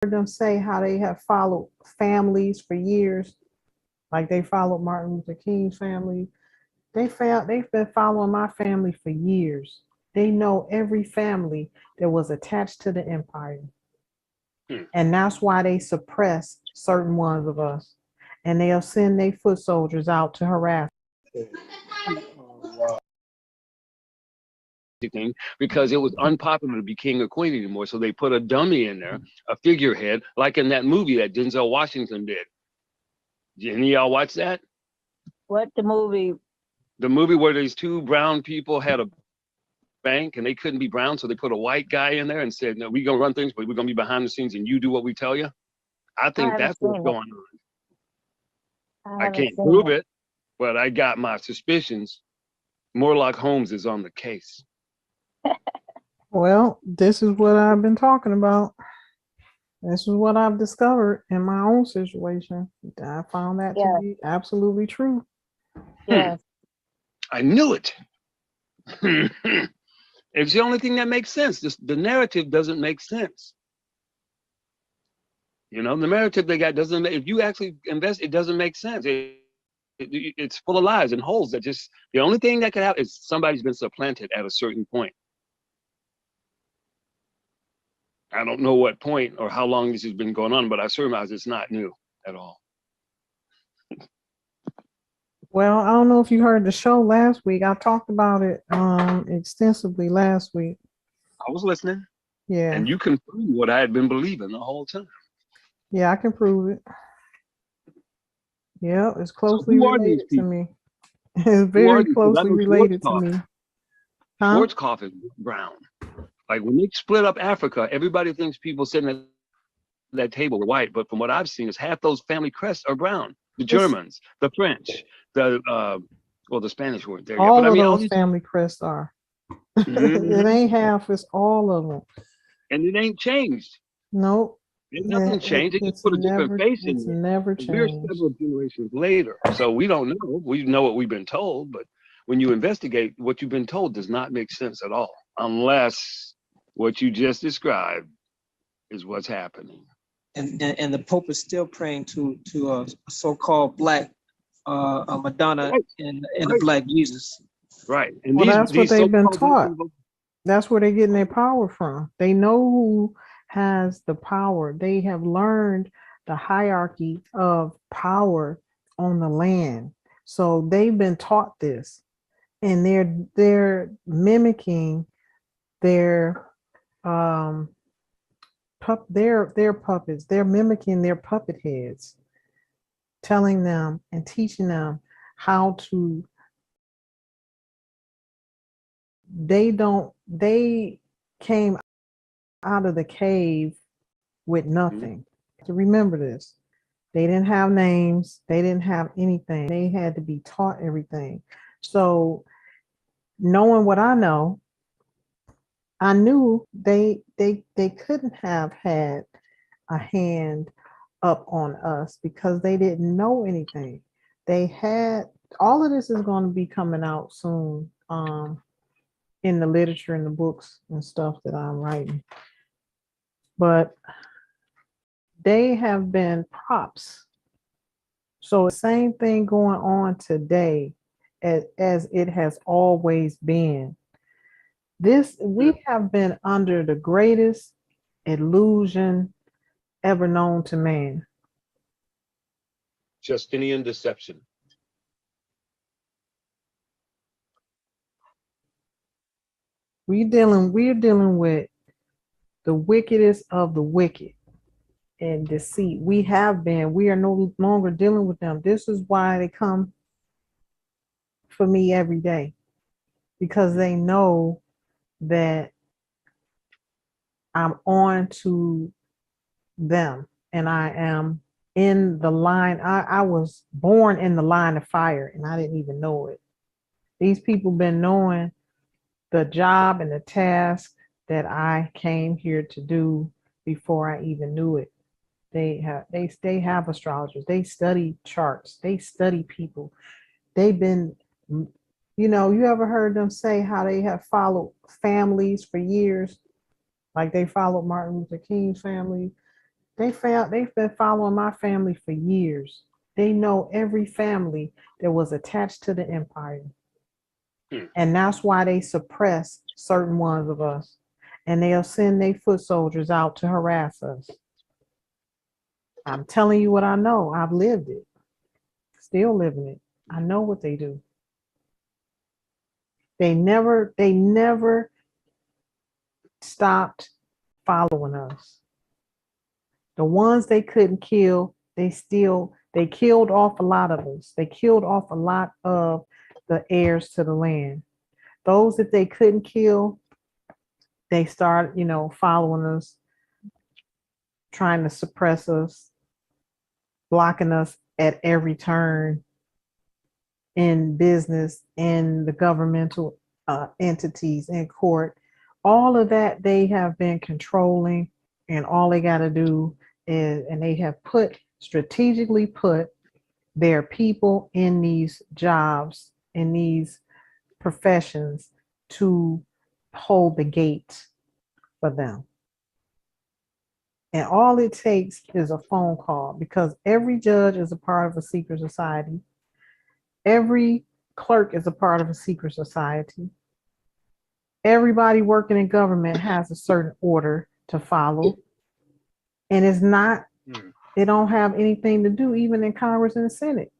heard them say how they have followed families for years, like they followed Martin Luther King's family. They've been following my family for years. They know every family that was attached to the empire. Hmm. And that's why they suppress certain ones of us. And they'll send their foot soldiers out to harass. Thing because it was unpopular to be king or queen anymore. So they put a dummy in there, a figurehead, like in that movie that Denzel Washington did. Did any of y'all watch that? What the movie? The movie where these two brown people had a bank and they couldn't be brown, so they put a white guy in there and said, "No, we're gonna run things, but we're gonna be behind the scenes, and you do what we tell you." I I think haven't that's what's seen it. going on. I I haven't can't seen prove it, but I got my suspicions. Morlock Holmes is on the case. Well, this is what I've been talking about. This is what I've discovered in my own situation. I found that to Yeah, be absolutely true. yeah. I knew it. It's the only thing that makes sense. The narrative doesn't make sense. You know, the narrative they got doesn't make, if you actually invest, it doesn't make sense. It's full of lies and holes that just, the only thing that could happen is somebody's been supplanted at a certain point. I don't know what point or how long this has been going on, but I surmise it's not new at all. Well, I don't know if you heard the show last week. I talked about it extensively last week. I was listening, Yeah. and you confirmed what I had been believing the whole time. Yeah, I can prove it. Yeah, it's So closely who are these related to people? me. It's Who are very these people? I closely know related to me. Huh? Schwarzkopf is brown. Like when they split up Africa, everybody thinks people sitting at that table were white, but from what I've seen, is half those family crests are brown. The It's Germans, the French, the well, the Spanish weren't there yet, but all I of mean, all those these. family crests are. It Mhm. ain't half, it's all of them. And it ain't changed. Nope. Ain't nothing changed. They just put a different face in It's there. never We're changed. several generations later, so we don't know. We know what we've been told, but when you investigate, what you've been told does not make sense at all, unless what you just described is what's happening. And the Pope is still praying to a so-called black Madonna Right, and a right, black Jesus. right. And Well, that's what these they've been so-called black taught. people, That's where they're getting their power from. They know who has the power. They have learned the hierarchy of power on the land. So they've been taught this, and they're mimicking their their puppets. They're mimicking their puppet heads, telling them and teaching them how to. They came out of the cave with mhm, nothing. To remember this, they didn't have names, they didn't have anything. They had to be taught everything. So knowing what I know, I knew they couldn't have had a hand up on us because they didn't know anything. They had all of this is going to be coming out soon in the literature and the books and stuff that I'm writing. But they have been props. So same thing going on today as it has always been. This mhm. we have been under the greatest illusion ever known to man. Justinian deception. We're dealing with the wickedest of the wicked and deceit. We are no longer dealing with them. This is why they come for me every day because they know that I'm on to them and I am in the line. I was born in the line of fire and I didn't even know it. These people been knowing the job and the task that I came here to do before I even knew it. They have astrologers. They study charts. They study people. They've been, you ever heard them say how they have followed families for years? Like they followed Martin Luther King's family. They've been following my family for years. They know every family that was attached to the empire. Hmm. And that's why they suppress certain ones of us. And they'll send their foot soldiers out to harass us. I'm telling you what I know. I've lived it. Still living it. I know what they do. They never stopped following us. The ones they couldn't kill, they killed off a lot of us. They killed off a lot of the heirs to the land. Those that they couldn't kill, they started, following us, trying to suppress us, blocking us at every turn in business, in the governmental entities, in court. All of that they have been controlling, and all they got to do is, and they have strategically put their people in these jobs, in these professions to hold the gate for them. And all it takes is a phone call, because every judge is a part of a secret society. Every clerk is a part of a secret society. Everybody working in government has a certain order to follow. And it's not, they don't have anything to do, even in Congress and the Senate.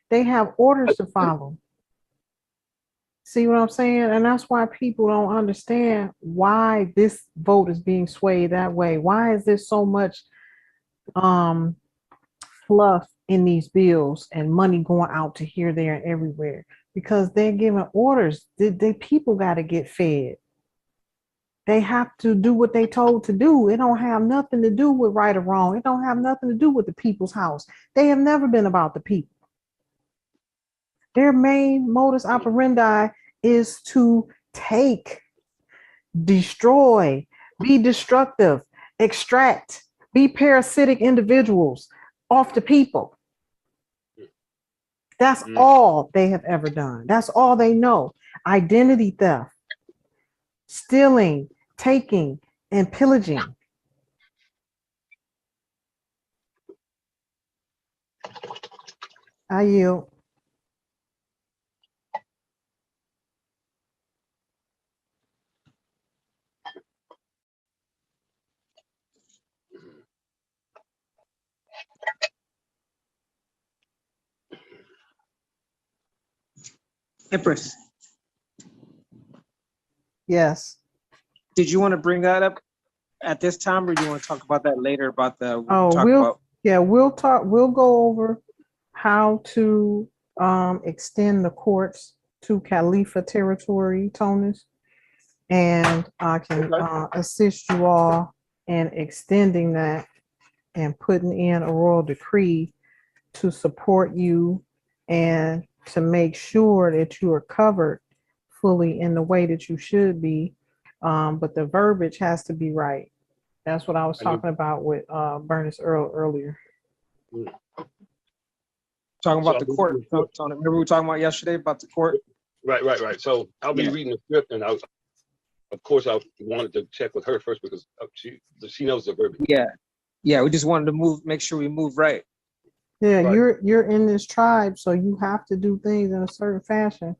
They have orders to follow. See what I'm saying? And that's why people don't understand why this vote is being swayed that way. Why is there so much fluff in these bills and money going out to here, there, and everywhere? Because they're giving orders. The people got to get fed. They have to do what they told to do. It don't have nothing to do with right or wrong. It don't have nothing to do with the people's house. They have never been about the people. Their main modus operandi is to take, destroy, be destructive, extract, be parasitic individuals off the people. That's all they have ever done. That's all they know. Identity theft, stealing, taking, and pillaging. I yield. Empress, Yes. did you want to bring that up at this time, or do you want to talk about that later about the, Oh, we'll talk, we'll go over how to extend the courts to Khalifa territory, Tonus, and I can assist you all in extending that and putting in a royal decree to support you and to make sure that you are covered fully in the way that you should be. But the verbiage has to be right. That's what I was talking about with Bernice Earl earlier. talking about the court, Tony? Remember we were talking about yesterday about the court? Right. So I'll be reading the script, and of course, I wanted to check with her first because she knows the verbiage. Yeah. We just wanted to make sure we move right. Yeah, Right. you're in this tribe, so you have to do things in a certain fashion.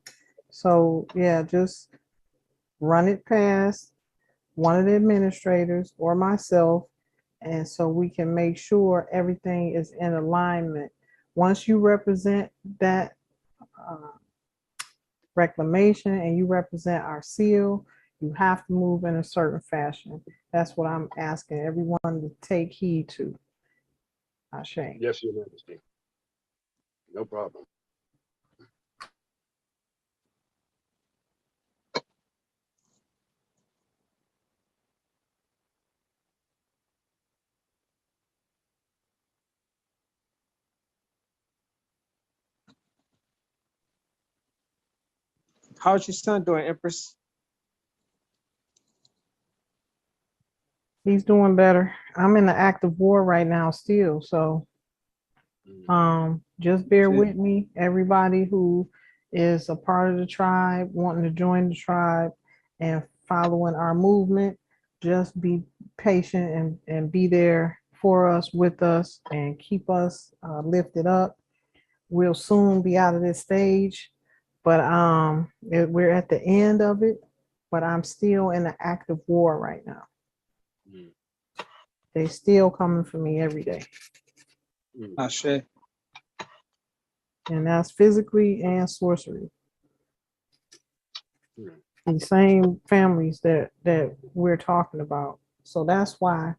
So yeah, just run it past one of the administrators or myself, and so we can make sure everything is in alignment. Once you represent that reclamation and you represent our seal, you have to move in a certain fashion. That's what I'm asking everyone to take heed to. Ashe. Yes, Your Majesty. No problem. How's your son doing, Empress? He's doing better. I'm in the active war right now still, so just bear with me. Everybody who is a part of the tribe, wanting to join the tribe and following our movement, just be patient and be there for us, with us, and keep us lifted up. We'll soon be out of this stage, but we're at the end of it. But I'm still in an active war right now. Mm. They still coming for me every day, Ashe. and that's physically and sorcery. Mm. The same families that we're talking about. So that's why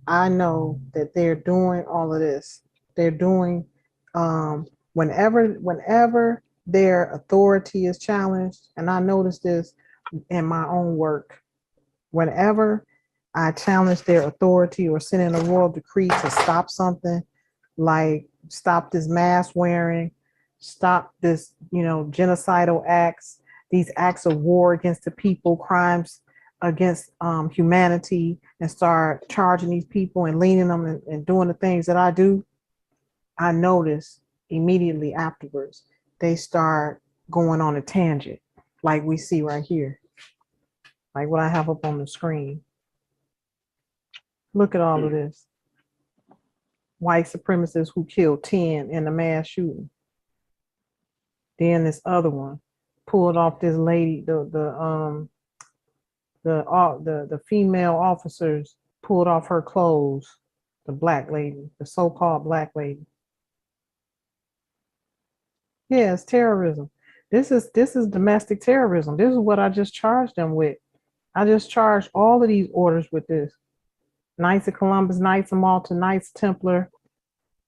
I know that they're doing all of this. They're doing whenever their authority is challenged, and I notice this in my own work. Whenever I challenge their authority or send in a royal decree to stop something, like stop this mask wearing, stop this, genocidal acts, these acts of war against the people, crimes against humanity, and start charging these people and leaning them and doing the things that I do, I notice immediately afterwards, they start going on a tangent, like we see right here, like what I have up on the screen. Look at all of this. White supremacists who killed 10 in a mass shooting. Then this other one pulled off this lady, the female officers pulled off her clothes, the black lady, the so-called black lady. Yeah, it's terrorism. This is domestic terrorism. This is what I just charged them with. I just charged all of these orders with this. Knights of Columbus, Knights of Malta, Knights Templar,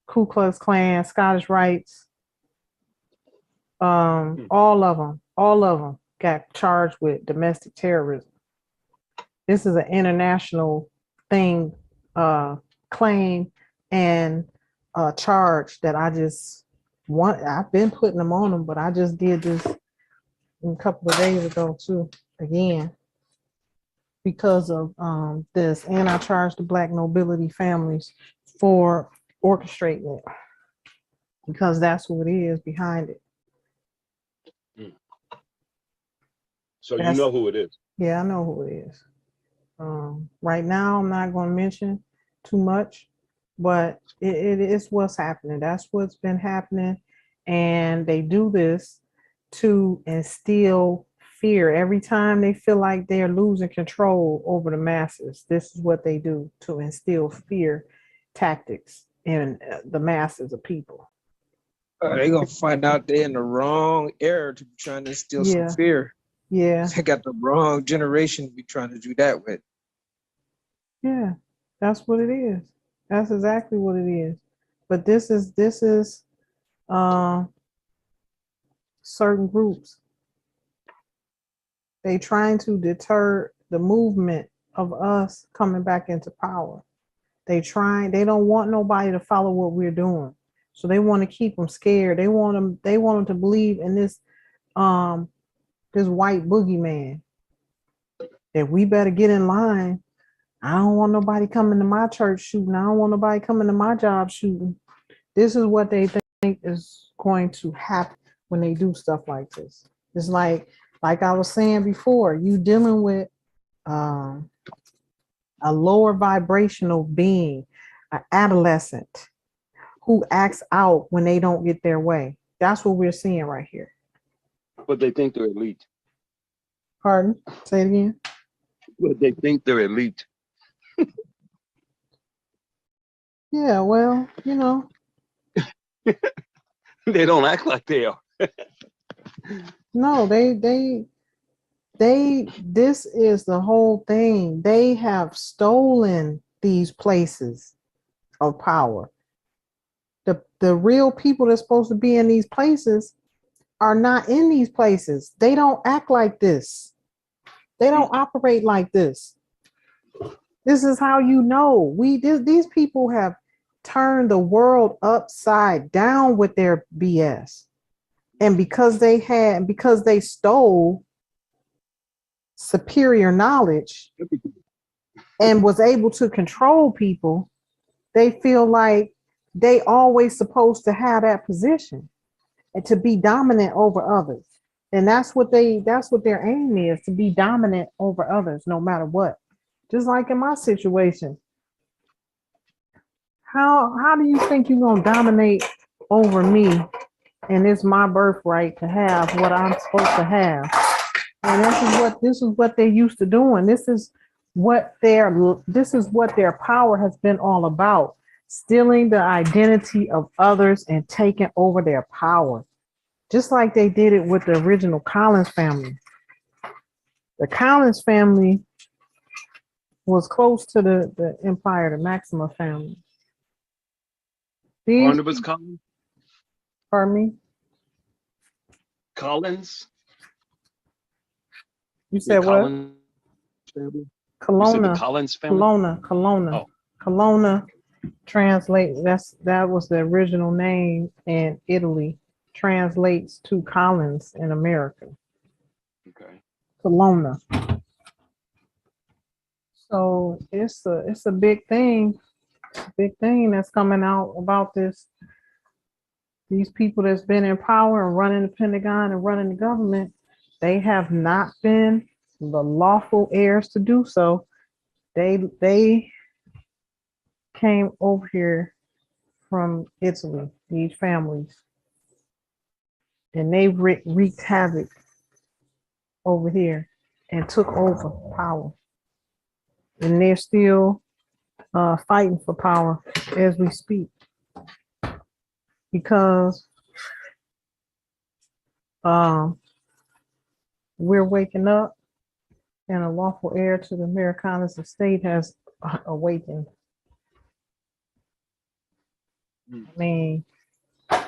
Ku Klux Klan, Scottish Rites, all of them got charged with domestic terrorism. This is an international thing, claim and charge that I've been putting them on them, but I just did this a couple of days ago too, again, because of this. And I charged the Black nobility families for orchestrating it, because that's who it is behind it. So you know who it is. Yeah, I know who it is. Right now, I'm not going to mention too much, but it is what's happening. That's what's been happening. And they do this to instill fear. Every time they feel like they're losing control over the masses, this is what they do to instill fear tactics in the masses of people. They're gonna find out they're in the wrong era to be trying to instill some fear. Yeah. They got the wrong generation to be trying to do that with. Yeah, that's what it is. That's exactly what it is. But this is certain groups. They trying to deter the movement of us coming back into power. They don't want nobody to follow what we're doing. So they want to keep them scared. They want them to believe in this white boogeyman, that we better get in line. I don't want nobody coming to my church shooting. I don't want nobody coming to my job shooting. This is what they think is going to happen when they do stuff like this. It's like I was saying before, you dealing with a lower vibrational being, an adolescent who acts out when they don't get their way. That's what we're seeing right here. But they think they're elite. Pardon? Say it again. But they think they're elite. Yeah, well, They don't act like they are. no, this is the whole thing. They have stolen these places of power. The real people that's supposed to be in these places are not in these places. They don't act like this. They don't operate like this. This is how you know. These people have turned the world upside down with their BS. And because they stole superior knowledge and was able to control people, they feel like they always supposed to have that position and to be dominant over others. And that's what their aim is, to be dominant over others no matter what. Just like in my situation, How do you think you're gonna dominate over me? And it's my birthright to have what I'm supposed to have. And this is what they're used to doing. This is what their power has been all about. Stealing the identity of others and taking over their power. Just like they did it with the original Collins family. The Collins family was close to the empire, the Maxima family. These, Barnabas Collins? pardon me, Collins? you The said what? Collins family? You said the Kelowna, Collins family? Kelowna. Oh. Kelowna translate, that was the original name in Italy, translates to Collins in America. Okay. Kelowna. So it's a big thing that's coming out about this. These people that's been in power and running the Pentagon and running the government, they have not been the lawful heirs to do so. They came over here from Italy, these families, and they wreaked havoc over here and took over power. And they're still fighting for power as we speak, because we're waking up and a lawful heir to the Americanas estate has awakened. I mean,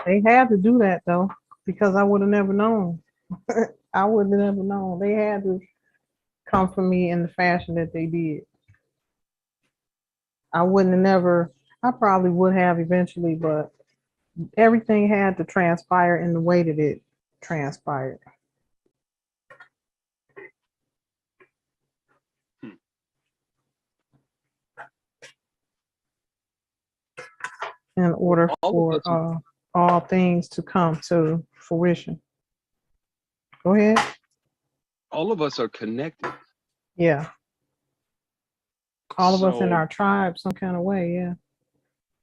they had to do that though, because I would have never known. I would have never known. They had to come for me in the fashion that they did. I wouldn't have never, I probably would have eventually, but everything had to transpire in the way that it transpired. In order for all things to come to fruition. Go ahead. All of us are connected. Yeah. All of us in So, our tribe, some kind of way. Yeah.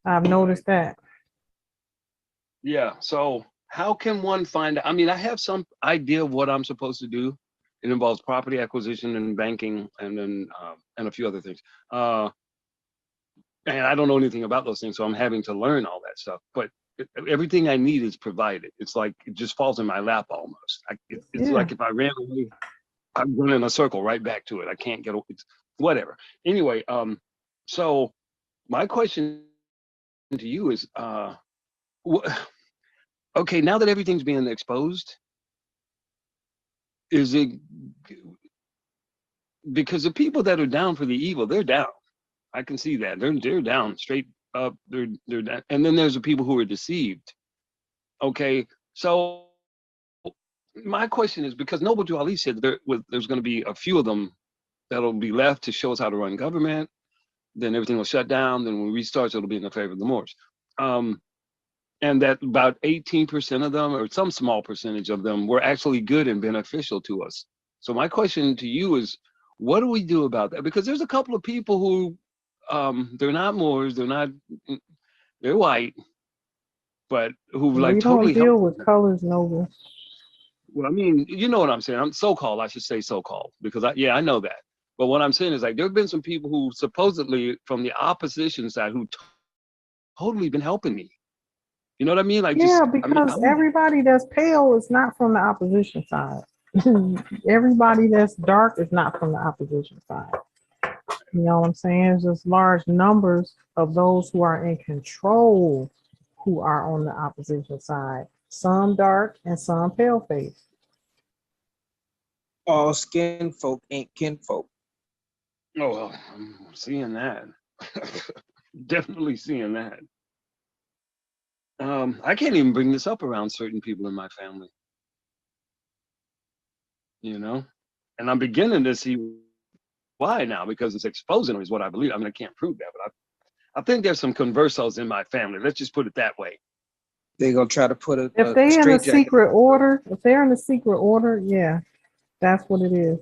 I've noticed that. yeah. So how can one find, I mean, I have some idea of what I'm supposed to do. It involves property acquisition and banking and then, and a few other things. And I don't know anything about those things, so I'm having to learn all that stuff. But everything I need is provided. It's like it just falls in my lap almost. It's like if I ran away, I'm running in a circle right back to it. I can't get it's whatever. Anyway, so my question to you is, okay, now that everything's being exposed, is it because the people that are down for the evil, they're down. I can see that they're down straight up. They're down. And then there's the people who are deceived. Okay, so my question is, because Noble Drew Ali said there's going to be a few of them that'll be left to show us how to run government. Then everything will shut down. Then when we restart, it'll be in the favor of the Moors. And that about 18% of them, or some small percentage of them, were actually good and beneficial to us. So my question to you is, what do we do about that? Because there's a couple of people who, they're not Moors, they're white, but who like We totally don't deal helped. with colors, Noble. Well, I mean, you know what I'm saying. I'm so-called, I should say so-called, because I know that. But what I'm saying is, like, there have been some people who supposedly from the opposition side who totally been helping me. You know what I mean? Like, Yeah, just, I mean, because everybody that's pale is not from the opposition side. Everybody that's dark is not from the opposition side. You know what I'm saying? It's just large numbers of those who are in control who are on the opposition side. Some dark and some pale face. All skin folk ain't kinfolk. oh, well, I'm seeing that. Definitely seeing that. I can't even bring this up around certain people in my family. You know? And I'm beginning to see why now, because it's exposing is what I believe. I mean, I can't prove that, but I think there's some conversos in my family. Let's just put it that way. They're gonna try to put a If they in a straitjacket. secret order, yeah, that's what it is.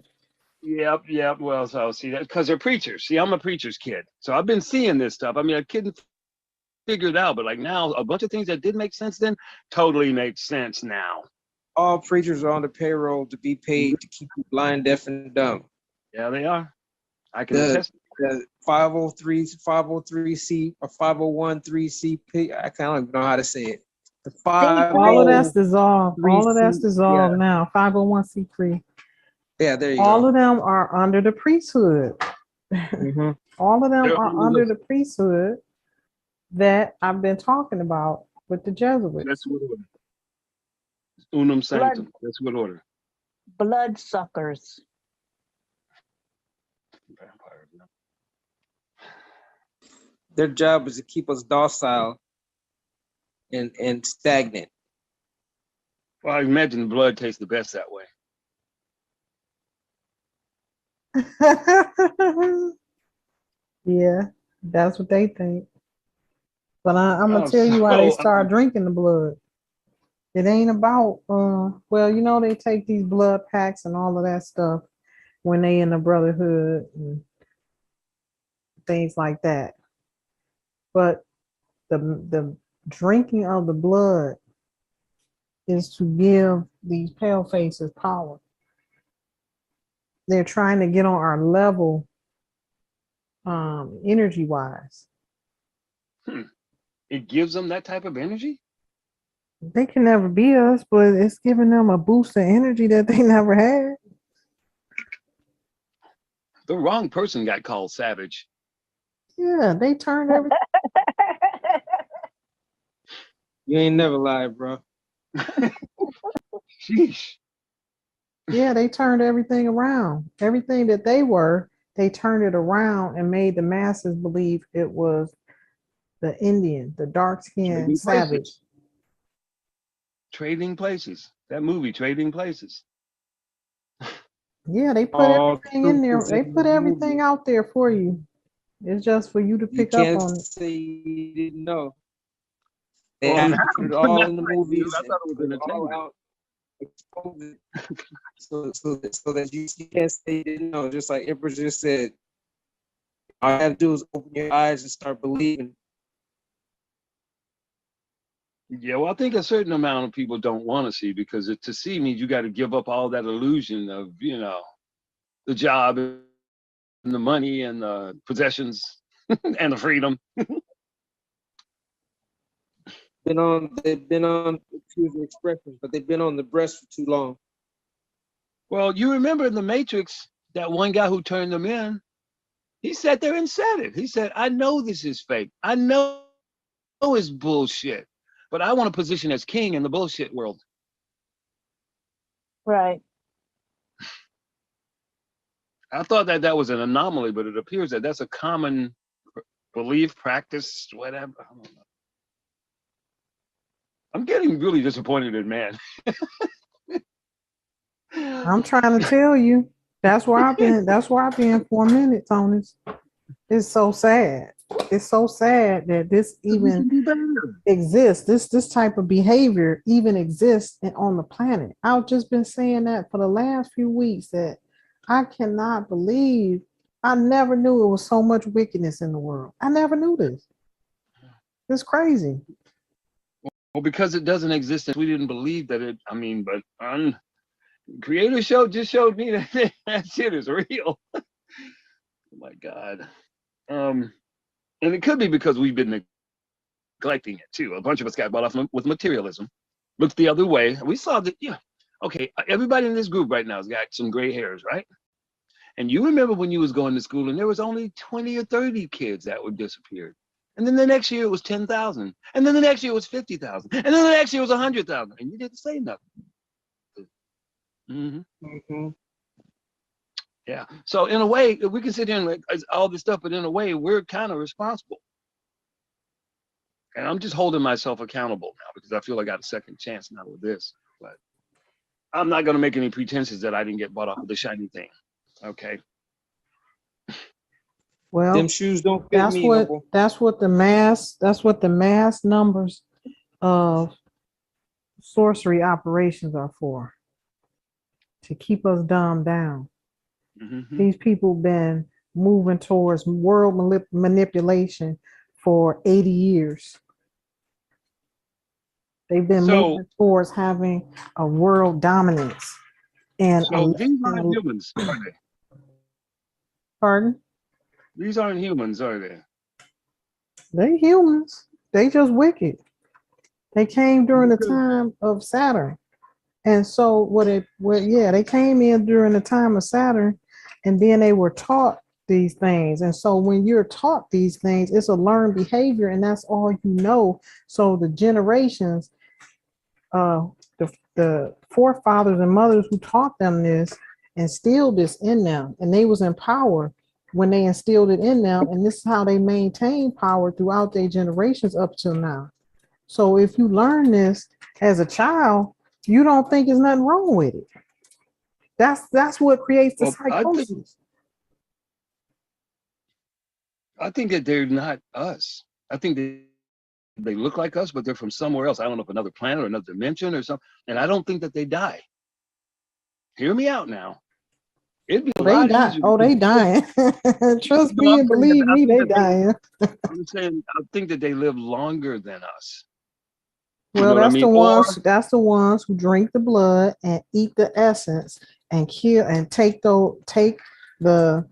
Yep. Well, so see that because they're preachers. See, I'm a preacher's kid, so I've been seeing this stuff. I mean, a kid figured out, but like now, a bunch of things that did make sense then totally make sense now. All preachers are on the payroll to be paid to keep you blind, deaf, and dumb. Yeah, they are. I can The, attest. the 503c or 501(c)(p). I kind of know how to say it. The All of that's 503c. dissolved. All of that's dissolved Yeah, now. 501c3. yeah, there you All go. of them are under the priesthood. Mhm. All of them They're are under under the priesthood that I've been talking about with the Jesuits. That's what order. Unum blood, sanctum. That's what order. blood suckers. Vampires, yeah. Their job is to keep us docile and stagnant. Well, I imagine blood tastes the best that way. Yeah, that's what they think. But I'm gonna Oh, tell you why they so start drinking the blood. It ain't about well, you know, they take these blood packs and all of that stuff when they in the brotherhood and things like that. But the drinking of the blood is to give these pale faces power. They're trying to get on our level energy wise. it gives them that type of energy? They can never be us, but it's giving them a boost of energy that they never had. The wrong person got called savage. Yeah, they turned everything. You ain't never lied, bro. Sheesh. Yeah, they turned everything around. Everything that they were, they turned it around and made the masses believe it was the Indian, the dark skinned Trading savage. places. Trading Places. That movie, Trading Places. Yeah, they put All everything in truth there. is They in the put everything movie. out there for you. It's just for you to You pick up can't on it. say you didn't know. They Well, have now, to put it now all I in the do. movies I and thought it was put it all entertainment. out, expose it, so that you can't say you didn't know. Just like Empr just said, all you have to do is open your eyes and start believing. Yeah, well, I think a certain amount of people don't want to see because to see means you got to give up all that illusion of, the job and the money and the possessions and the freedom. They've been on, excuse the expression, but they've been on the breast for too long. Well, you remember in the Matrix, that one guy who turned them in, he sat there and said it. He said, I know this is fake. I know it's bullshit, but I want a position as king in the bullshit world. Right. I thought that was an anomaly, but it appears that that's a common belief, practice, whatever. I don't know. I'm getting really disappointed in man. I'm trying to tell you. That's where I've been. That's where I've been for a minute, Tony. It's so sad. It's so sad that this We even can do better. exists. This type of behavior even exists on the planet. I've just been saying that for the last few weeks that I cannot believe. I never knew it was so much wickedness in the world. I never knew this. It's crazy. Well, because it doesn't exist, we didn't believe that it. I mean, but Creator just showed me that that shit is real. Oh my God. And it could be because we've been neglecting it too. A bunch of us got bought off with materialism. Looked the other way. We saw that, yeah. Okay, everybody in this group right now has got some gray hairs, right? And you remember when you was going to school and there was only 20 or 30 kids that would disappear. And then the next year it was 10,000. And then the next year it was 50,000. And then the next year it was 100,000. And you didn't say nothing. Mm-hmm. Yeah. So in a way, we can sit here and like all this stuff, but in a way, we're kind of responsible. And I'm just holding myself accountable now because I feel I got a second chance now with this. But I'm not going to make any pretenses that I didn't get bought off with the shiny thing. Okay. Them Well, shoes don't fit me, Noble. that's what the mass numbers of sorcery operations are for. To keep us dumbed down. Mm-hmm. These people been moving towards world manipulation for 80 years. They've been So, moving towards having a world dominance. And so these aren't humans, are they? pardon? These aren't humans, are they? They humans. They just wicked. They came during the Because- time of Saturn. And so they came in during the time of Saturn, and then they were taught these things. And so when you're taught these things, it's a learned behavior, and that's all you know. So the generations, the forefathers and mothers who taught them this instilled this in them, and they was in power when they instilled it in them, and this is how they maintain power throughout their generations up till now. So if you learn this as a child, you don't think there's nothing wrong with it. That's what creates the Well, psychosis. I think that they're not us. I think they look like us, but they're from somewhere else. I don't know if another planet or another dimension or something. And I don't think that they die. Hear me out now. It'd be a They lot die. easier. Oh, they dying. Trust No, me I'm and saying believe I me, think they that dying. I'm saying I think that they live longer than us. You Well, know what I that's the mean? ones. That's the ones who drink the blood and eat the essence and kill and take the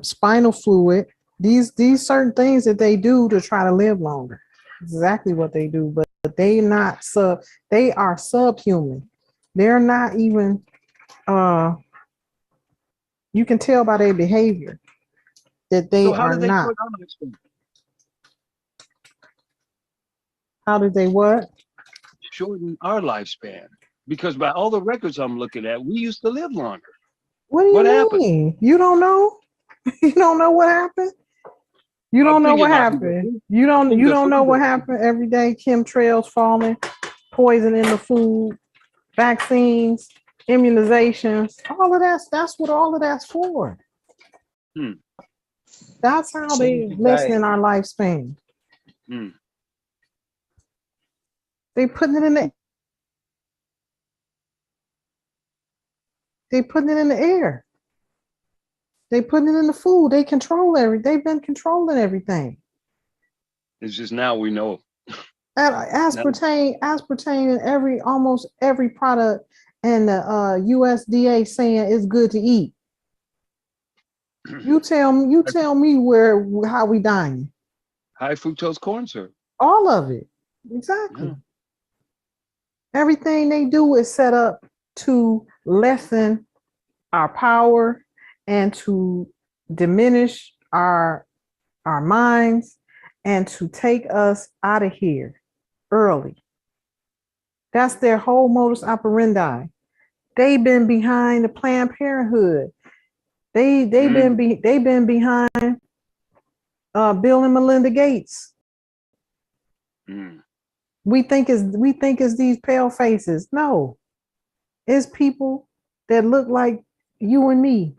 spinal fluid. These certain things that they do to try to live longer. Exactly what they do, but they not sub. They are subhuman. They're not even. You can tell by their behavior that they So how are do they not. short our lifespan? How did they what? Shorten our lifespan? Because by all the records I'm looking at, we used to live longer. What do you What happened? mean? You don't know? You don't know what happened? You I don't know think it what might be happened. the I think You the don't food know what that- happened every day. Chemtrails falling, poison in the food, vaccines, immunizations, all of that's what all of that's for. Hmm. That's how they Change your lessen diet. our lifespan. Hmm. They putting it in the air. They putting it in the food. They control they've been controlling everything. It's just now we know. No. Aspartame in almost every product, and the USDA saying it's good to eat. You tell me how we dying. High fructose corn syrup. All of it. Exactly. Yeah. Everything they do is set up to lessen our power and to diminish our minds and to take us out of here early. That's their whole modus operandi. They've been behind the Planned Parenthood. They've been behind Bill and Melinda Gates. Mm. We think it's these pale faces. No, it's people that look like you and me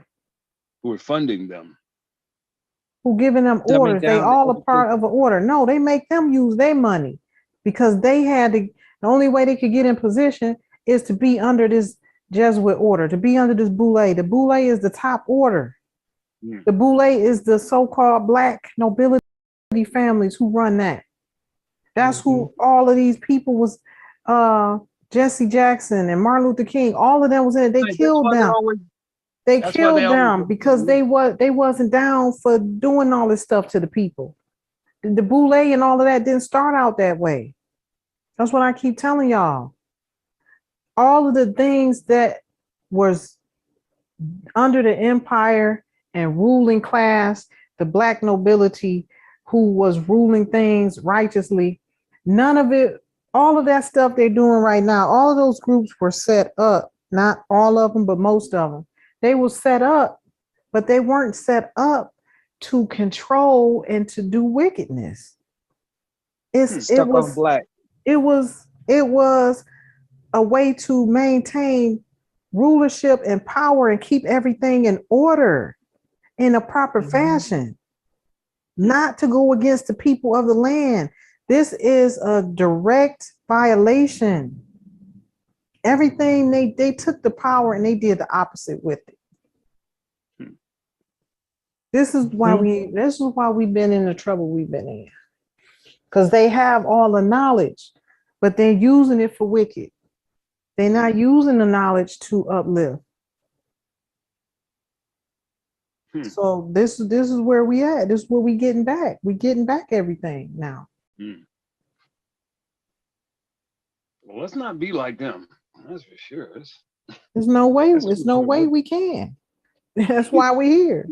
Who are funding them? who giving them Dumbing orders. They down the all a part of an order. No, they make them use their money because they had to. The only way they could get in position is to be under this Jesuit order, to be under this boule. The boule is the top order. Mm. The boule is the so-called black nobility families who run that. That's who all of these people was. Jesse Jackson and Martin Luther King, all of them was in it. They Right, killed them. They that's why they killed always them because they wasn't down for doing all this stuff to the people. The boule and all of that didn't start out that way. That's what I keep telling y'all. All of the things that was under the empire and ruling class, the black nobility who was ruling things righteously, none of it, all of that stuff they're doing right now, all of those groups were set up, not all of them, but most of them. They were set up, but they weren't set up to control and to do wickedness. It Stuck on was black. it was a way to maintain rulership and power and keep everything in order in a proper fashion, not to go against the people of the land. This is a direct violation. Everything they took the power and they did the opposite with it. This is why we've been in the trouble we've been in. Because they have all the knowledge, but they're using it for wicked. They're not using the knowledge to uplift. So this is where we at. This is where we getting back. We getting back everything now. Well, let's not be like them. That's for sure. There's no way. There's no way we can. That's why we're here.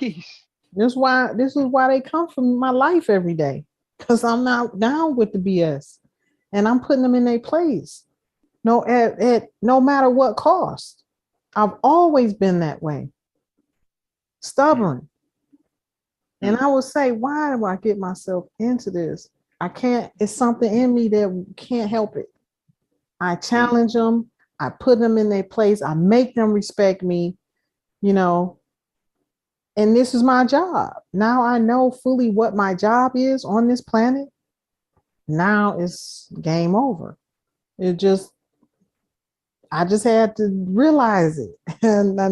This is why they come from my life every day. Because I'm not down with the BS, and I'm putting them in their place. No, no matter what cost. I've always been that way. Stubborn. And I would say, why do I get myself into this? I can't. It's something in me that can't help it. I challenge them. I put them in their place. I make them respect me, you know, and this is my job. Now I know fully what my job is on this planet. Now it's game over. I just had to realize it. And I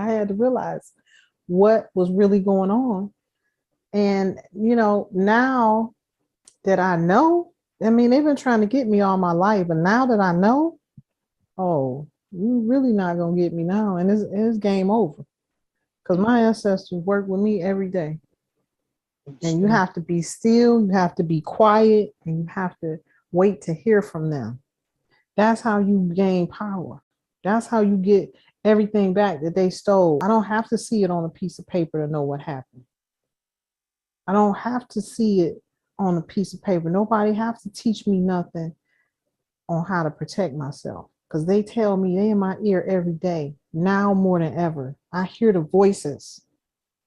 had to realize what was really going on. And, you know, now that I know, I mean, they've been trying to get me all my life, but now that I know, oh, you really not gonna get me now, and it's game over. Because my ancestors work with me every day, and you have to be still, you have to be quiet, and you have to wait to hear from them. That's how you gain power. That's how you get everything back that they stole. I don't have to see it on a piece of paper to know what happened. I don't have to see it on a piece of paper. Nobody has to teach me nothing on how to protect myself, because they tell me, they in my ear every day, now more than ever. I hear the voices.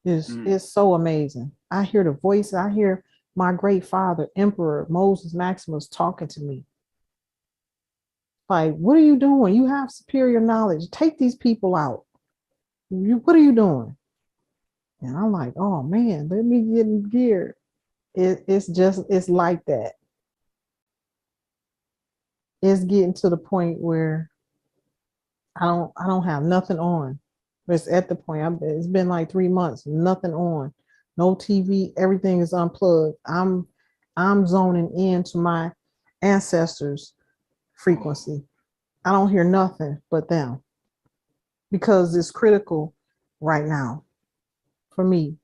It's so amazing. I hear the voice. I hear my great father, Emperor Moses Maximus, talking to me. Like, what are you doing? You have superior knowledge. Take these people out. What are you doing? And I'm like, oh man, let me get in gear. It's like that. It's getting to the point where I don't have nothing on. It's at the point. It's been like 3 months, nothing on, no TV. Everything is unplugged. I'm zoning into my ancestors' frequency. I don't hear nothing but them, because it's critical right now for me.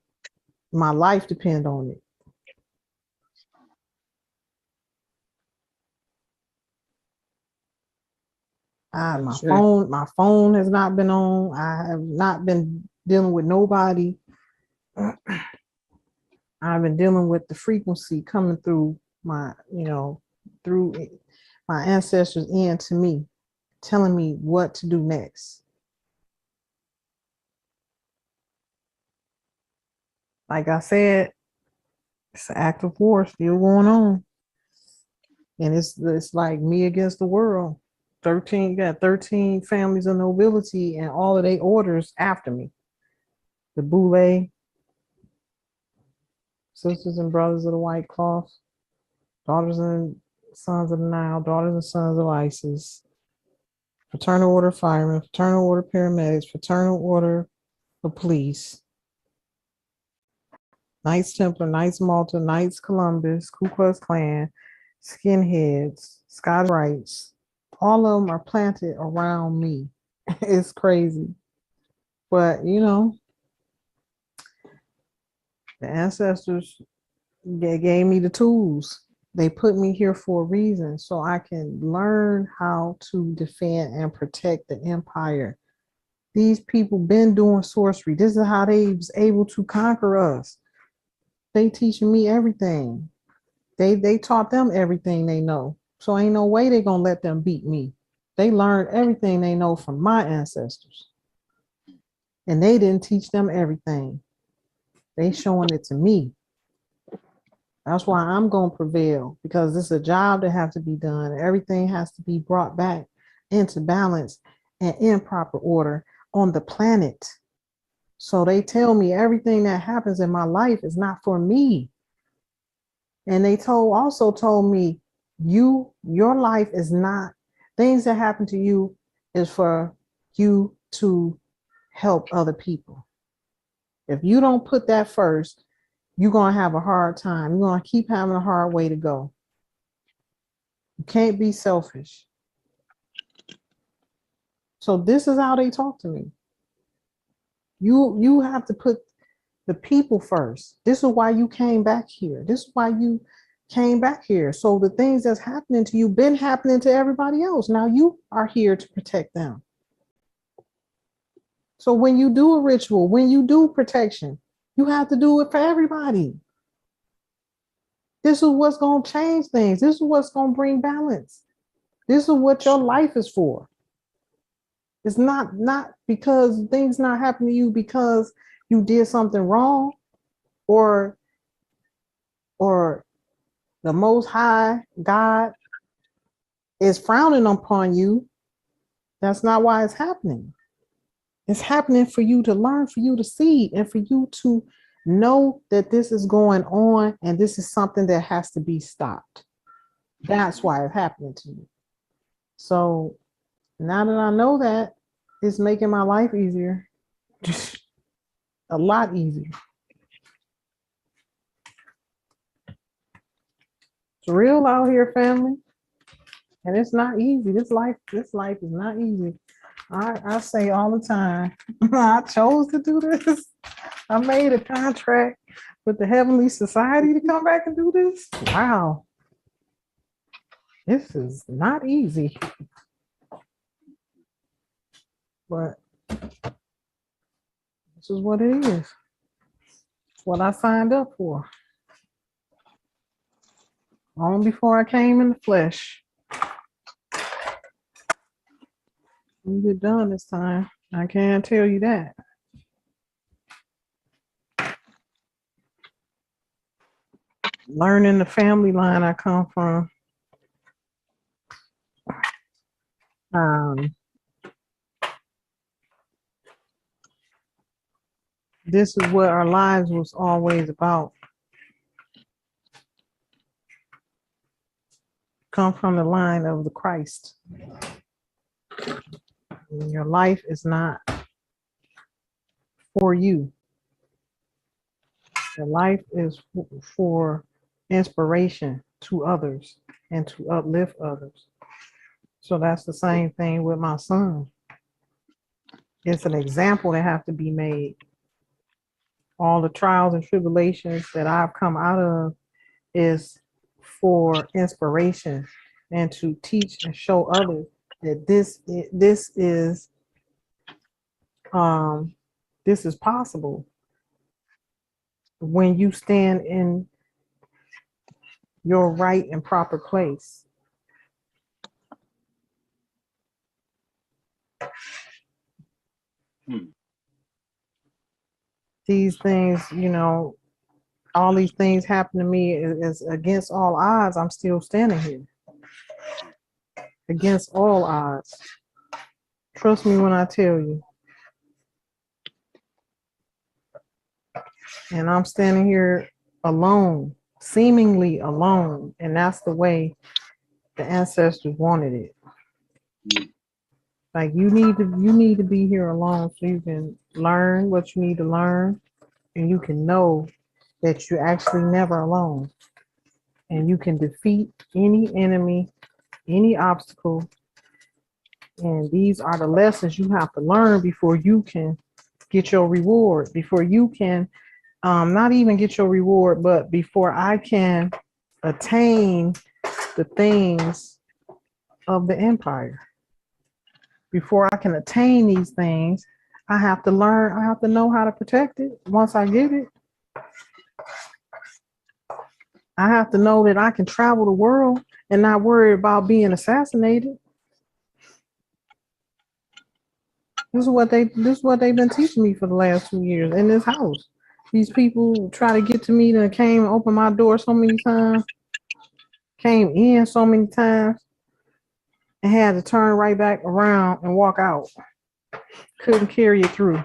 My life depends on it. My phone has not been on. I have not been dealing with nobody. I've been dealing with the frequency coming through through my ancestors into me, telling me what to do next. Like I said, it's an act of war still going on. And it's like me against the world. 13 families of nobility and all of their orders after me. The Boule, sisters and brothers of the white cloth, daughters and sons of the Nile, daughters and sons of Isis, fraternal order firemen, fraternal order paramedics, fraternal order of police, Knights Templar, Knights Malta, Knights Columbus, Ku Klux Klan, skinheads, Scottish Rites. All of them are planted around me. It's crazy. But, you know, the ancestors, they gave me the tools. They put me here for a reason, so I can learn how to defend and protect the empire. These people been doing sorcery. This is how they was able to conquer us. They teaching me everything. They taught them everything they know. So ain't no way they gonna let them beat me. They learned everything they know from my ancestors. And they didn't teach them everything. They showing it to me. That's why I'm going to prevail, because it's a job that has to be done. Everything has to be brought back into balance and in proper order on the planet. So they tell me everything that happens in my life is not for me. And they also told me, your life is not, things that happen to you is for you to help other people. If you don't put that first, you're going to have a hard time. You're going to keep having a hard way to go. You can't be selfish. So this is how they talk to me. You have to put the people first. This is why you came back here. This is why you came back here. So the things that's happening to you been happening to everybody else. Now you are here to protect them. So when you do a ritual, when you do protection, you have to do it for everybody. This is what's going to change things. This is what's going to bring balance. This is what your life is for. It's not because things not happen to you because you did something wrong or the Most High God is frowning upon you. That's not why it's happening. It's happening for you to learn, for you to see, and for you to know that this is going on and this is something that has to be stopped. That's why it's happening to you. So now that I know that, it's making my life easier. A lot easier. It's real out here, family. And it's not easy. This life is not easy. I say all the time, I chose to do this. I made a contract with the Heavenly Society to come back and do this. Wow. This is not easy. But this is what it is. It's what I signed up for. Long before I came in the flesh. We get done this time. I can't tell you that. Learning the family line I come from. This is what our lives was always about. Come from the line of the Christ. Your life is not for you. Your life is for inspiration to others and to uplift others. So that's the same thing with my son. It's an example that have to be made. All the trials and tribulations that I've come out of is for inspiration and to teach and show others that this is possible when you stand in your right and proper place. These things, all these things happen to me is against all odds. I'm still standing here. Against all odds. Trust me when I tell you. And I'm standing here alone, seemingly alone. And that's the way the ancestors wanted it. Like you need to be here alone so you can learn what you need to learn and you can know that you're actually never alone. And you can defeat any enemy, any obstacle. And these are the lessons you have to learn before you can get your reward, before you can not even get your reward, but before I can attain the things of the empire. Before I can attain these things, I have to learn, I have to know how to protect it once I get it. I have to know that I can travel the world and not worry about being assassinated. This is what they've been teaching me for the last 2 years in this house. These people try to get to me and came and opened my door so many times, came in so many times, and had to turn right back around and walk out. Couldn't carry it through.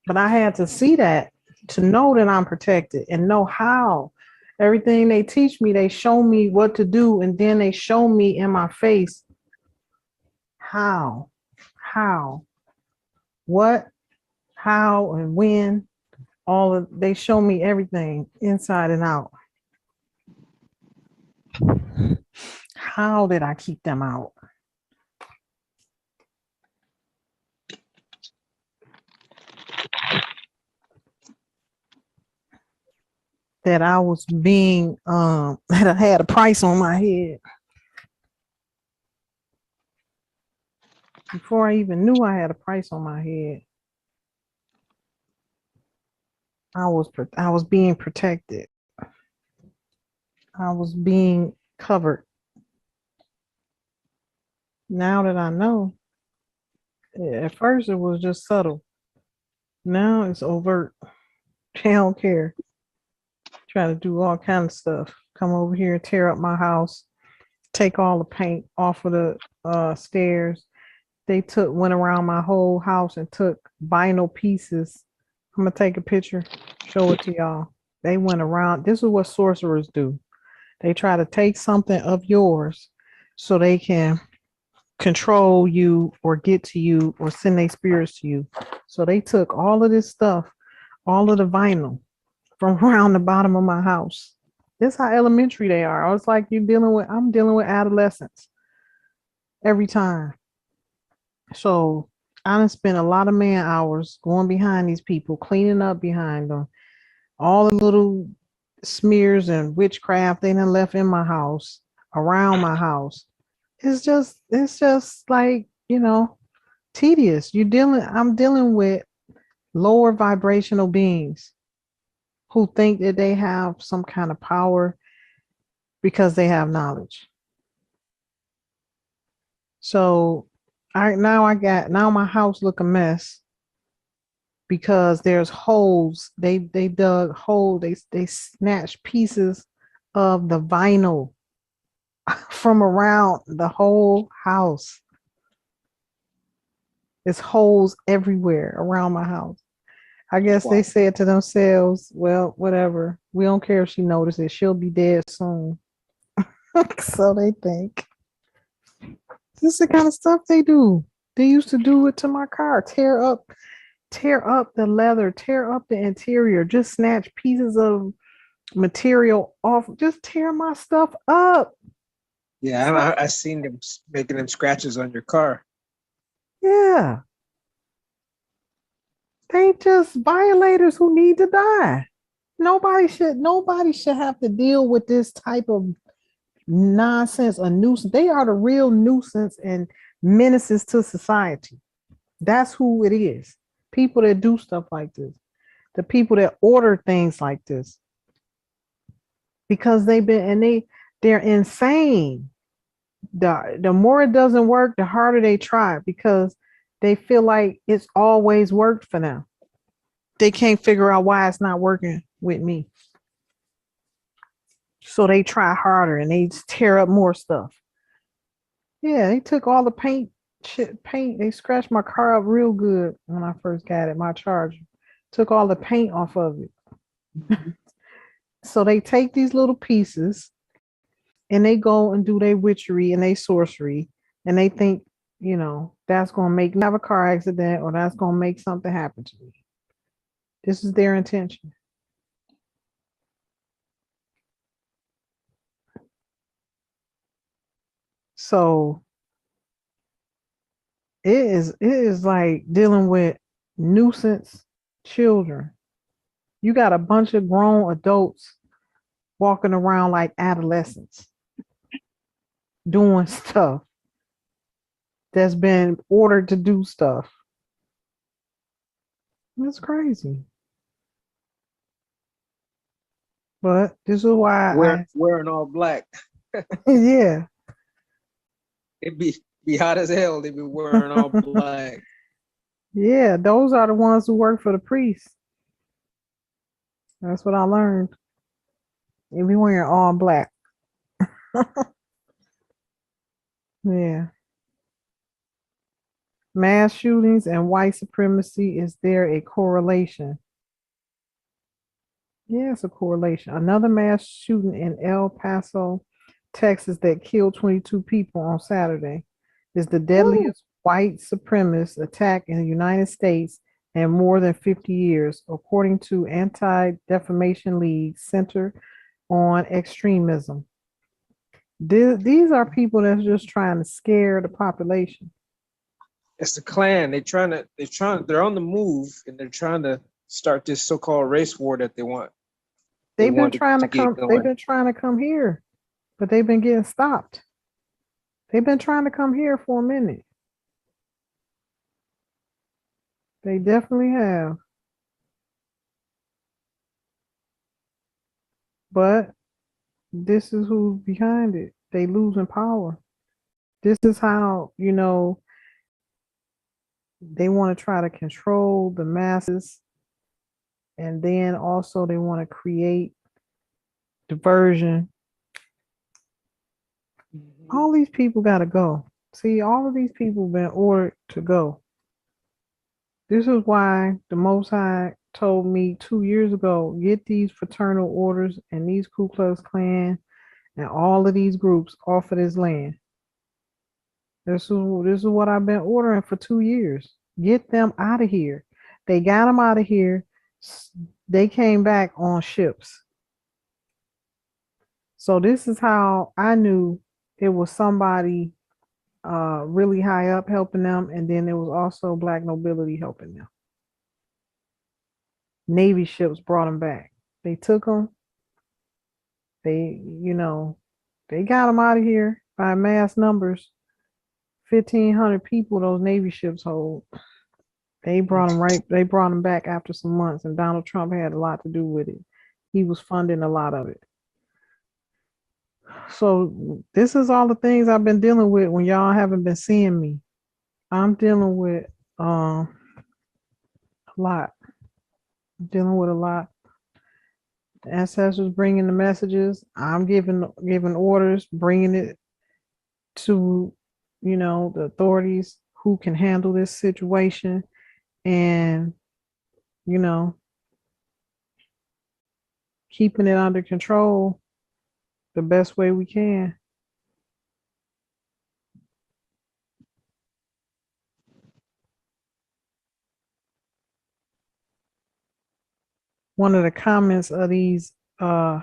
But I had to see that to know that I'm protected and know how. Everything they teach me, they show me what to do, and then they show me in my face how. what, how, and when. They show me everything inside and out. How did I keep them out? That I was being that I had a price on my head. Before I even knew I had a price on my head, I was being protected. I was being covered. Now that I know, at first it was just subtle. Now it's overt. They don't care. Try to do all kind of stuff. Come over here, tear up my house, take all the paint off of the stairs. They went around my whole house and took vinyl pieces. I'm gonna take a picture, show it to y'all. They went around. This is what sorcerers do. They try to take something of yours so they can control you or get to you or send their spirits to you. So they took all of this stuff, all of the vinyl from around the bottom of my house. This is how elementary they are. I was like, I'm dealing with adolescents every time. So I done spent a lot of man hours going behind these people, cleaning up behind them. All the little smears and witchcraft they done left in my house, around my house. It's just like, tedious. I'm dealing with lower vibrational beings who think that they have some kind of power because they have knowledge. So now my house look a mess because there's holes. They dug holes. They snatched pieces of the vinyl from around the whole house. There's holes everywhere around my house. I guess they said to themselves, well, whatever. We don't care if she notices. She'll be dead soon. So they think. This is the kind of stuff they do. They used to do it to my car. Tear up the leather, tear up the interior, just snatch pieces of material off, just tear my stuff up. Yeah, I seen them making them scratches on your car. Yeah. They just violators who need to die. Nobody should have to deal with this type of nonsense, a nuisance. They are the real nuisance and menaces to society. That's who it is. People that do stuff like this. The people that order things like this. Because they're insane. The more it doesn't work, the harder they try because they feel like it's always worked for them. They can't figure out why it's not working with me. So they try harder and they tear up more stuff. Yeah, they took all the paint. They scratched my car up real good when I first got it, my Charger. Took all the paint off of it. So they take these little pieces and they go and do their witchery and their sorcery. And they think, that's going to make me have a car accident or that's going to make something happen to me. This is their intention. So it is like dealing with nuisance children. You got a bunch of grown adults walking around like adolescents doing stuff that's been ordered to do stuff. That's crazy. But this is why wearing all black. Yeah. It'd be hot as hell. They be wearing all black. Yeah, those are the ones who work for the priest. That's what I learned. They be wearing all black. Yeah. Mass shootings and white supremacy, is there a correlation? Yeah, it's a correlation. Another mass shooting in El Paso, Texas that killed 22 people on Saturday is the deadliest white supremacist attack in the United States in more than 50 years, according to Anti-Defamation League Center on Extremism. These are people that's just trying to scare the population. It's the Klan. They're on the move, and they're trying to start this so-called race war that they want. They've been want trying to get come. going. They've been trying to come here, but they've been getting stopped. They've been trying to come here for a minute. They definitely have. But this is who's behind it. They losing power. This is how, they want to try to control the masses. And then also they want to create diversion. All these people got to go. See, all of these people been ordered to go. This is why the Most High told me 2 years ago, get these fraternal orders and these Ku Klux Klan and all of these groups off of this land. This is what I've been ordering for 2 years. Get them out of here. They got them out of here. They came back on ships. So this is how I knew it was somebody really high up helping them, and then there was also black nobility helping them. Navy ships brought them back. They took them. They got them out of here by mass numbers. 1,500 people those Navy ships hold. They brought them back after some months, and Donald Trump had a lot to do with it. He was funding a lot of it. So this is all the things I've been dealing with when y'all haven't been seeing me. I'm dealing with a lot. I'm dealing with a lot. The ancestors bringing the messages. I'm giving orders, bringing it to the authorities who can handle this situation, and keeping it under control the best way we can. One of the comments of these white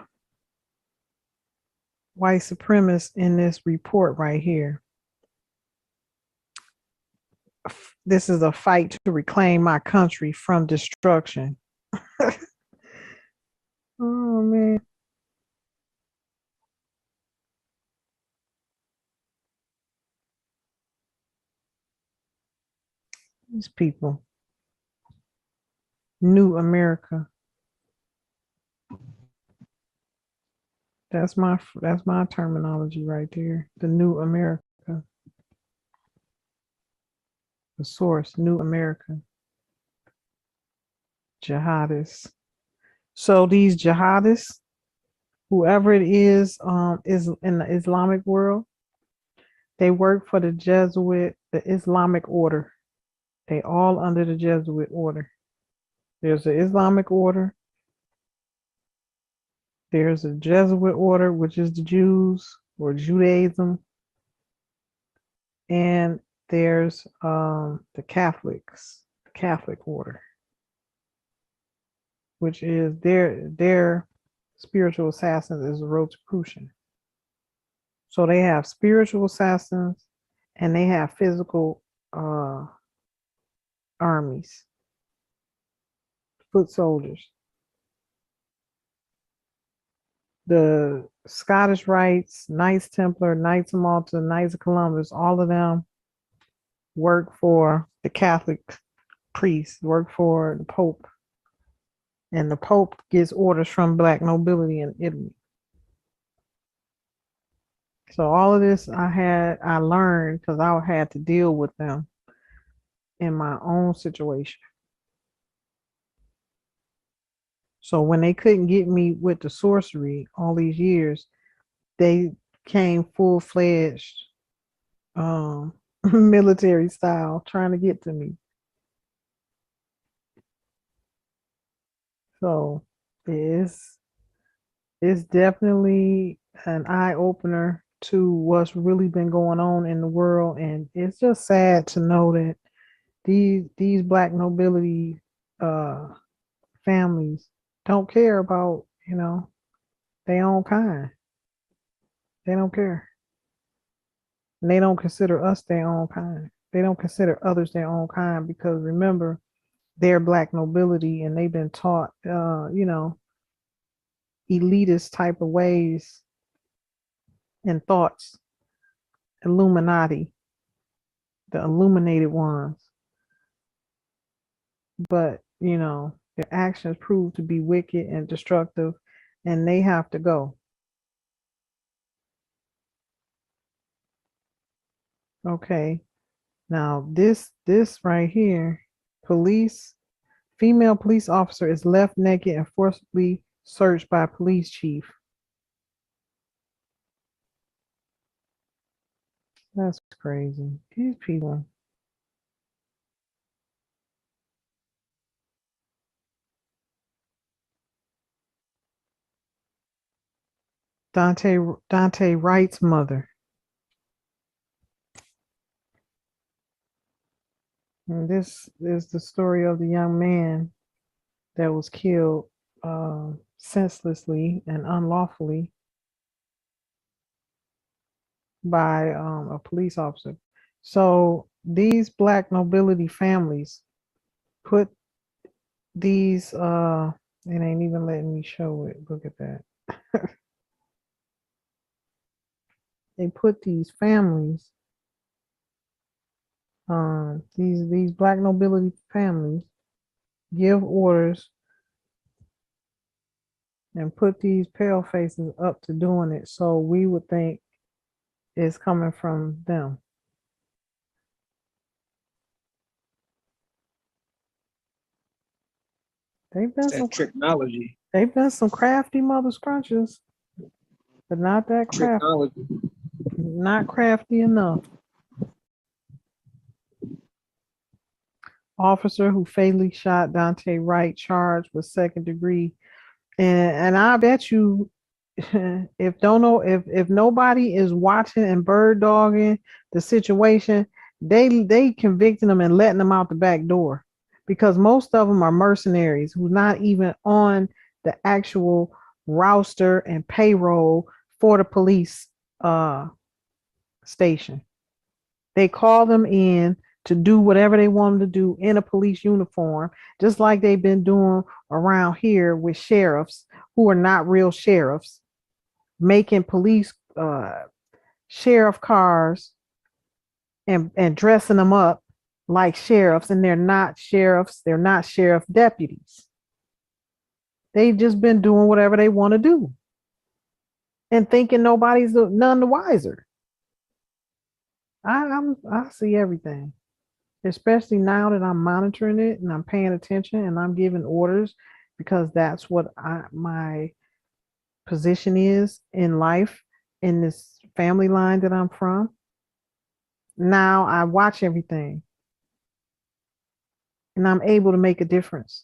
supremacists in this report right here. This is a fight to reclaim my country from destruction. Oh man. These people. New America. That's my terminology right there. The new America. The source, New America. Jihadists. So these jihadists, whoever it is in the Islamic world, they work for the Islamic order. They all under the Jesuit order. There's the Islamic order. There's a Jesuit order, which is the Jews or Judaism. And there's the Catholics, the Catholic order, which is their spiritual assassins is the Rosicrucian. So they have spiritual assassins and they have physical armies, foot soldiers. The Scottish Rites, Knights Templar, Knights of Malta, Knights of Columbus, all of them work for the Catholic priests, work for the Pope. And the Pope gets orders from black nobility in Italy. So all of this I learned because I had to deal with them in my own situation. So when they couldn't get me with the sorcery all these years, they came full-fledged military style trying to get to me. So it's definitely an eye-opener to what's really been going on in the world. And it's just sad to know that these black nobility families don't care about, their own kind. They don't care. And they don't consider us their own kind. They don't consider others their own kind because remember, they're black nobility and they've been taught, elitist type of ways and thoughts, Illuminati, the illuminated ones. But, their actions prove to be wicked and destructive and they have to go. Okay. Now this right here, female police officer is left naked and forcibly searched by police chief. That's crazy. These people. Dante Wright's mother. And this is the story of the young man that was killed senselessly and unlawfully by a police officer. So these black nobility families put these it ain't even letting me show it. Look at that. They put these families, these black nobility families give orders and put these pale faces up to doing it. So we would think it's coming from them. They've been some technology. They've been some crafty mother scrunches, but not that crafty. Technology. Not crafty enough. Officer who fatally shot Dante Wright charged with second degree. And I bet you if nobody is watching and bird dogging the situation, they convicting them and letting them out the back door because most of them are mercenaries who's not even on the actual roster and payroll for the police station. They call them in to do whatever they want them to do in a police uniform, just like they've been doing around here with sheriffs who are not real sheriffs, making police sheriff cars and dressing them up like sheriffs, and they're not sheriffs, they're not sheriff deputies. They've just been doing whatever they want to do and thinking nobody's none the wiser. I see everything, especially now that I'm monitoring it and I'm paying attention and I'm giving orders because that's what my position is in life in this family line that I'm from. Now I watch everything and I'm able to make a difference.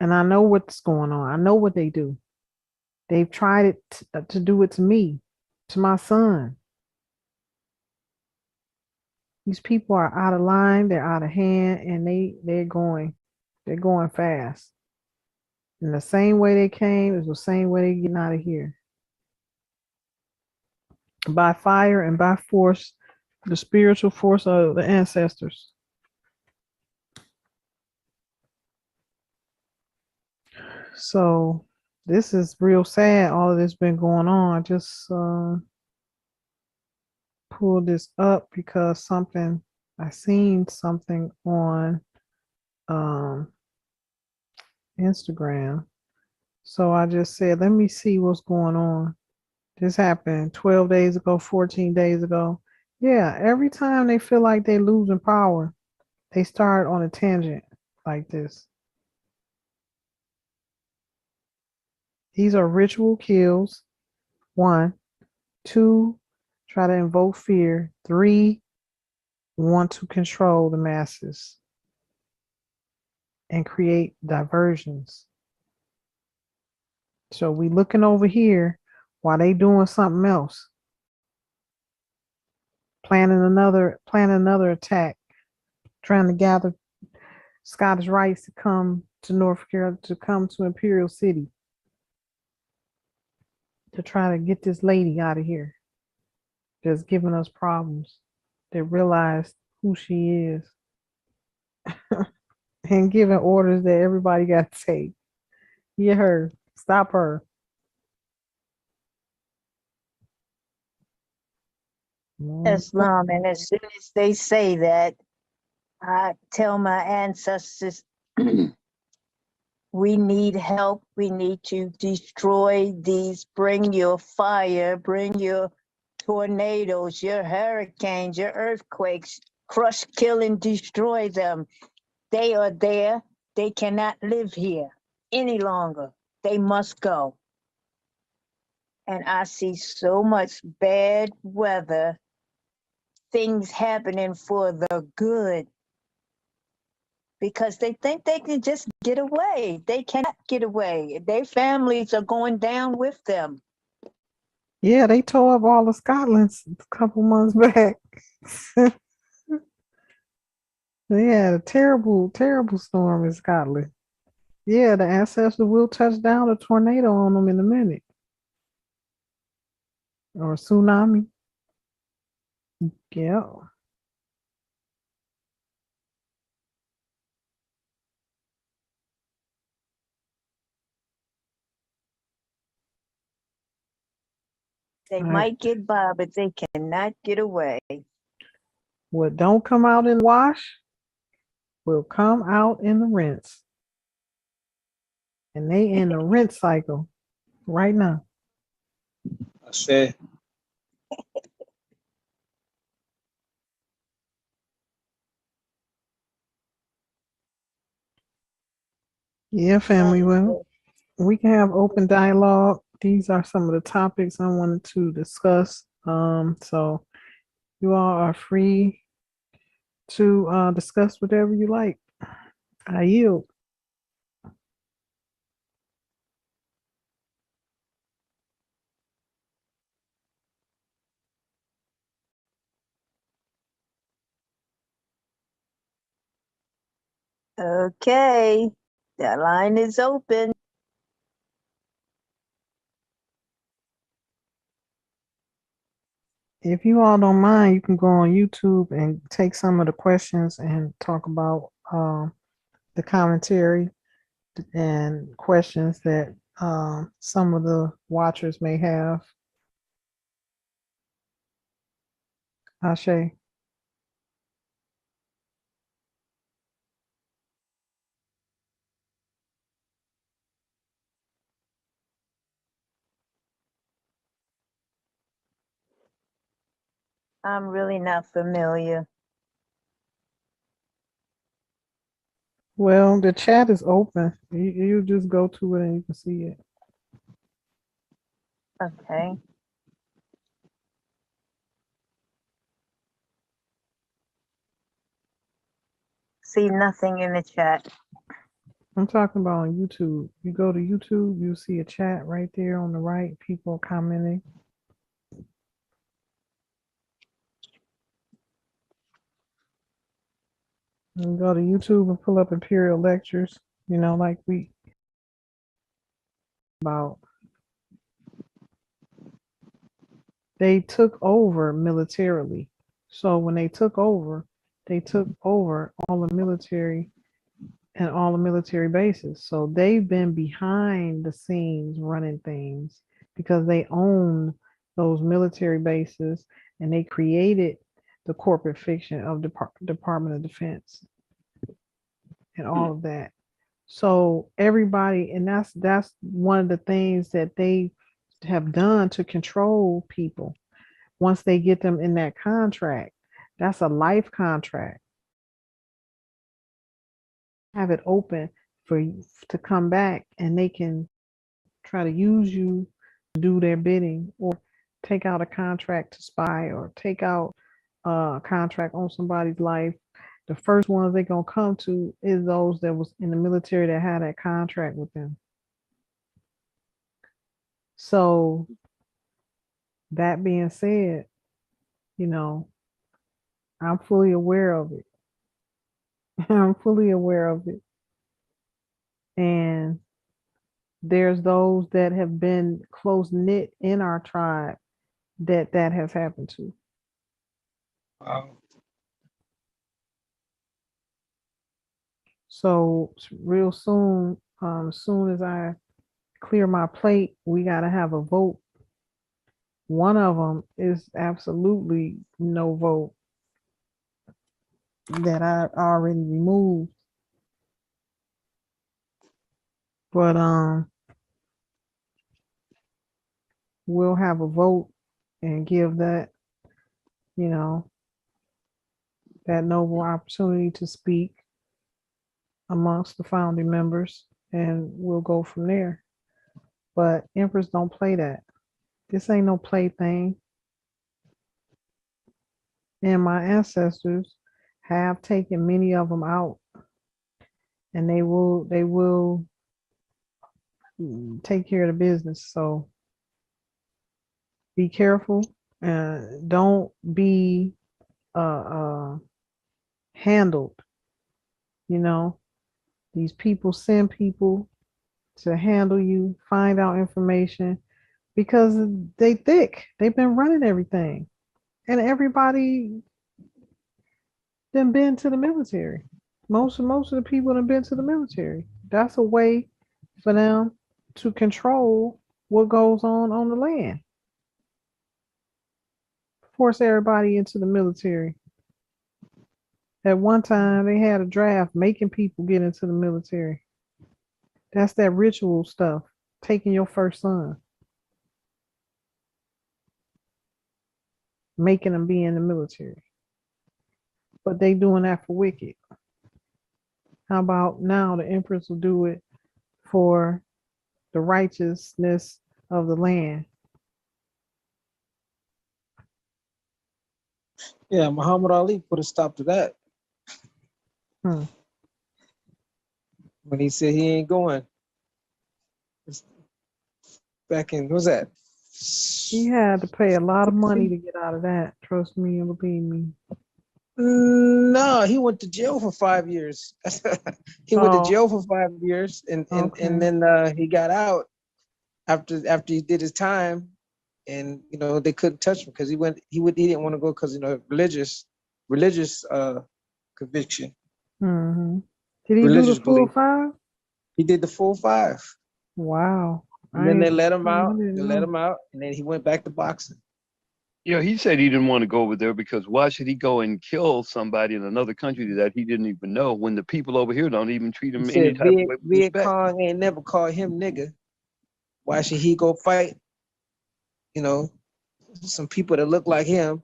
And I know what's going on. I know what they do. They've tried it to do it to me, to my son. These people are out of line, they're out of hand, and they're going fast. And the same way they came is the same way they're getting out of here. By fire and by force, the spiritual force of the ancestors. So this is real sad. All of this been going on. I just pulled this up because I seen something on Instagram. So I just said, let me see what's going on. This happened 12 days ago, 14 days ago. Yeah, every time they feel like they losing power, they start on a tangent like this. These are ritual kills. 1, 2, try to invoke fear. 3, want to control the masses and create diversions. So we looking over here while they doing something else, planning another attack, trying to gather Scottish rights to come to North Carolina, to come to Imperial City, to try to get this lady out of here that's giving us problems. They realize who she is and giving orders that everybody got to take. Get her, stop her. Islam. And as soon as they say that, I tell my ancestors, we need help. We need to destroy these. Bring your fire, bring your tornadoes, your hurricanes, your earthquakes, crush, kill, and destroy them. They are there. They cannot live here any longer. They must go. And I see so much bad weather, things happening for the good, because they think they can just get away. They cannot get away. Their families are going down with them. Yeah, they tore up all of Scotland a couple months back. They had a terrible, terrible storm in Scotland. Yeah, the ancestors will touch down a tornado on them in a minute. Or a tsunami. Yeah. They All right. might get by, but they cannot get away. What don't come out in the wash will come out in the rinse. And they in the rinse cycle right now. I said, Yeah, family. Well, we can have open dialogue. These are some of the topics I wanted to discuss. So you all are free to discuss whatever you like. I yield. Okay, the line is open. If you all don't mind, you can go on YouTube and take some of the questions and talk about the commentary and questions that some of the watchers may have. Ashe. I'm really not familiar. Well, the chat is open. You just go to it and you can see it. Okay. See nothing in the chat. I'm talking about on YouTube. You go to YouTube, you see a chat right there on the right, people commenting. You go to YouTube and pull up Imperial Lectures, like we about. They took over militarily. So when they took over all the military and all the military bases. So they've been behind the scenes running things because they own those military bases and they created the corporate fiction of Department of Defense and all of that. So everybody, and that's one of the things that they have done to control people. Once they get them in that contract, that's a life contract. Have it open for you to come back and they can try to use you to do their bidding or take out a contract to spy or take out a contract on somebody's life. The first ones they're going to come to is those that was in the military that had that contract with them. So that being said, you know, I'm fully aware of it. I'm fully aware of it. And there's those that have been close knit in our tribe that has happened to. So real soon, as soon as I clear my plate, we got to have a vote. One of them is absolutely no vote that I already removed. But we'll have a vote and give that, you know, that noble opportunity to speak amongst the founding members, and we'll go from there. But Empress don't play that. This ain't no plaything. And my ancestors have taken many of them out, and they will take care of the business. So be careful. Don't be handled. You know, these people send people to handle you, find out information, because they thick. They've been running everything, and everybody then been to the military. Most of the people have been to the military. That's a way for them to control what goes on the land. Force everybody into the military. At one time, they had a draft making people get into the military. That's that ritual stuff, taking your first son, making them be in the military. But they doing that for wicked. How about now the Empress will do it for the righteousness of the land? Yeah, Muhammad Ali put a stop to that Hmm. when he said he ain't going. Back in, what was that? He had to pay a lot of money to get out of that. Trust me and believe me. No, he went to jail for 5 years. He went to Oh, jail for 5 years, okay. and then he got out after he did his time, and you know they couldn't touch him because he didn't want to go because religious conviction, Mm-hmm. Did he do the religious full belief. 5? He did the full 5, Wow. and then they let him I out. They didn't let know. him out, and then he went back to boxing. Yeah, he said he didn't want to go over there because why should he go and kill somebody in another country that he didn't even know when the people over here don't even treat He him any said type of way with Viet respect? Cong ain't never called him nigga. Why should he go fight? You know, some people that look like him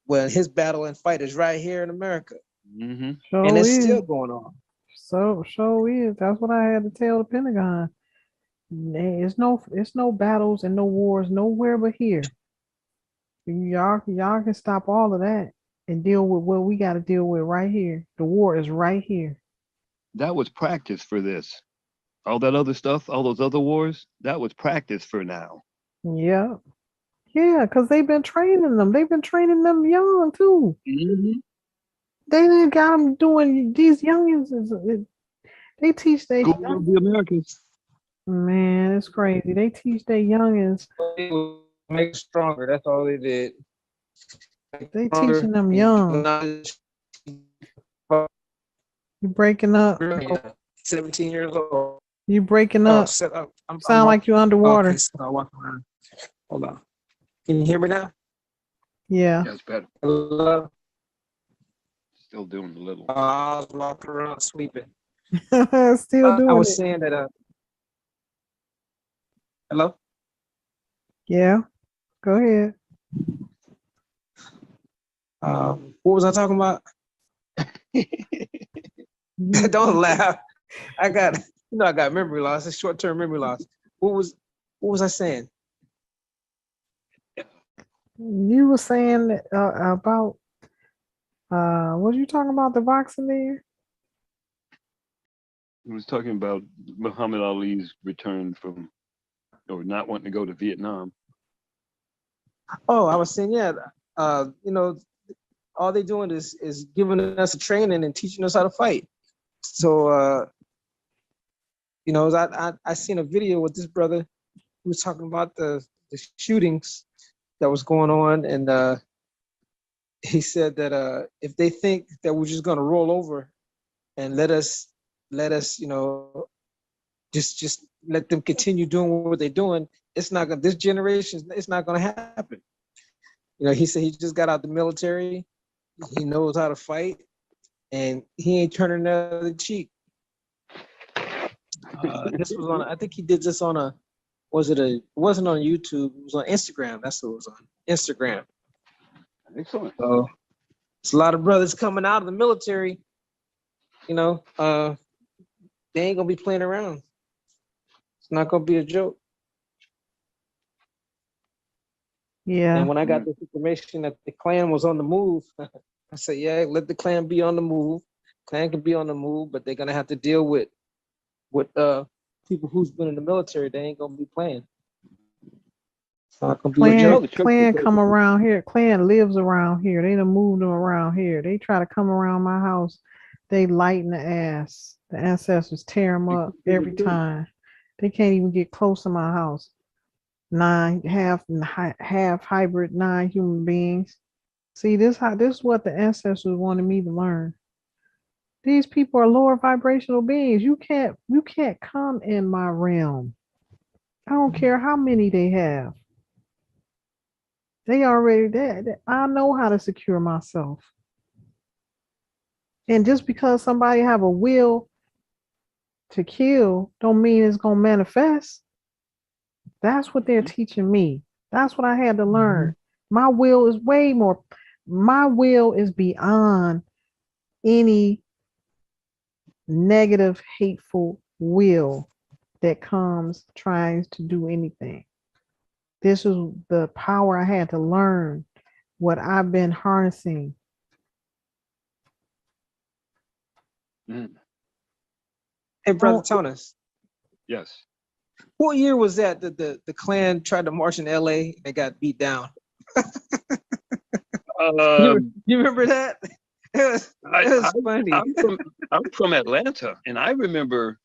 when his battle and fight is right here in America, Mm-hmm. and So it's is. still going on. So is. That's what I had to tell the Pentagon. It's no battles and no wars nowhere but here. Y'all can stop all of that and deal with what we got to deal with right here. The war is right here. That was practice for this. All that other stuff, all those other wars, that was practice for now. Yeah. Yeah, because they've been training them. They've been training them young too. Mm-hmm. They done got them doing these youngins. They teach they School of the Americans. man, it's crazy. They teach their youngins. Make it stronger. That's all they did. They teaching them young. You breaking up. 17 years old. You breaking Oh, up. set up. I'm Sound like you underwater. Okay, so I walk around. Hold on. Can you hear me now? Yeah. That's better. Hello? Still doing a little. I was walking around sweeping. Still doing I was it. saying that. Hello? Yeah. Go ahead. What was I talking about? Don't laugh. I got memory loss. It's short-term memory loss. What was I saying? You were saying about what you talking about the boxing there? He was talking about Muhammad Ali's return from or not wanting to go to Vietnam. Oh, I was saying, yeah, you know, all they're doing is giving us a training and teaching us how to fight. So, you know, I seen a video with this brother who was talking about the shootings that was going on, and he said that if they think that we're just gonna roll over and let us, you know, just let them continue doing what they're doing, it's not gonna, this generation, it's not gonna happen. You know, he said he just got out the military, he knows how to fight, and he ain't turning the other cheek. This was on, I think he did this on a, it wasn't on YouTube, it was on Instagram. That's what it was on, Instagram. Excellent. So it's a lot of brothers coming out of the military, you know, they ain't gonna be playing around. It's not gonna be a joke. Yeah. And when I got this information that the Klan was on the move, I said, yeah, let the Klan be on the move. Klan can be on the move, but they're gonna have to deal with people who's been in the military. They ain't gonna be playing. It's not gonna be a joke. Clan come around here. Clan lives around here. They done moved them around here. They try to come around my house. They lighten the ass. The ancestors tear them up every time. They can't even get close to my house. Half hybrid, 9 human beings. See, this is what the ancestors wanted me to learn. These people are lower vibrational beings. You can't come in my realm. I don't care how many they have. They already dead. I know how to secure myself. And just because somebody have a will to kill, don't mean it's gonna manifest. That's what they're teaching me. That's what I had to learn. My will is way more. My will is beyond any negative, hateful will that comes trying to do anything. This is the power I had to learn, what I've been harnessing. Hey, brother Tonis. Yes. What year was that the Klan tried to march in LA and got beat down? You remember that? It was funny. I'm from Atlanta, and I remember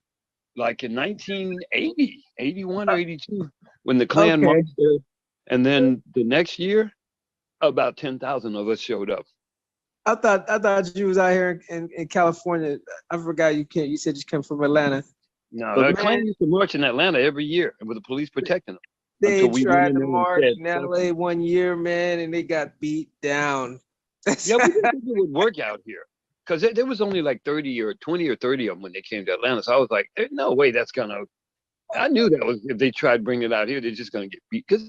like in 1980, 81 or 82, when the Klan marched there, and then the next year, about 10,000 of us showed up. I thought you was out here in California. I forgot you came. You said you came from Atlanta. No, the Klan used to march in Atlanta every year, and with the police protecting them. They tried to march in LA one year, man, and they got beat down. Yeah, we didn't think it would work out here, because there was only like 30 or 20 or 30 of them when they came to Atlanta. So I was like, there's no way that's gonna. I knew that was, if they tried bringing it out here, they're just gonna get beat, because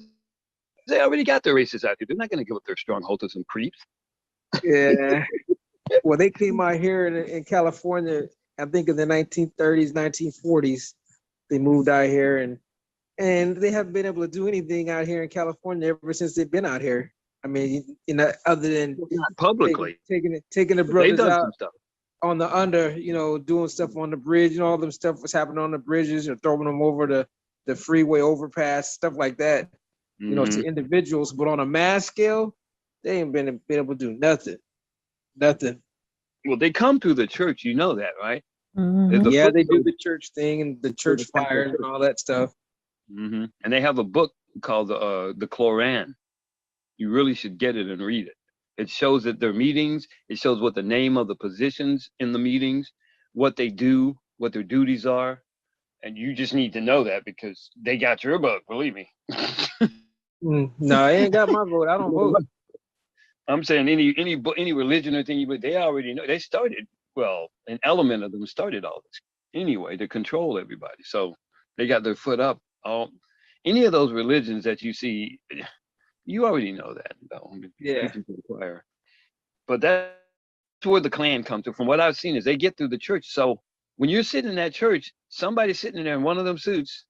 they already got their racists out here. They're not gonna give up their stronghold to some creeps. Yeah. Well, they came out here in California, I think in the 1930s, 1940s. They moved out here, and they haven't been able to do anything out here in California ever since they've been out here. I mean, you know, other than not publicly taking the brothers out on the under, you know, doing stuff on the bridge and all them stuff was happening on the bridges, or throwing them over the freeway overpass, stuff like that. You know, to individuals, but on a mass scale, they ain't been able to do nothing. Well, they come through the church, you know that, right? Yeah, they do the church thing and the church fires and all that stuff. And they have a book called the Koran. You really should get it and read it. It shows that their meetings, it shows what the name of the positions in the meetings, what they do, what their duties are. And you just need to know that, because they got your book, believe me. No, they ain't got my vote. I don't vote. I'm saying any religion or thing, but they already know. They started, well, an element of them started all this anyway to control everybody. So they got their foot up. Any of those religions that you see, you already know that. Yeah. But that's where the Klan comes to. From what I've seen, is they get through the church. So when you're sitting in that church, somebody's sitting in there in one of them suits,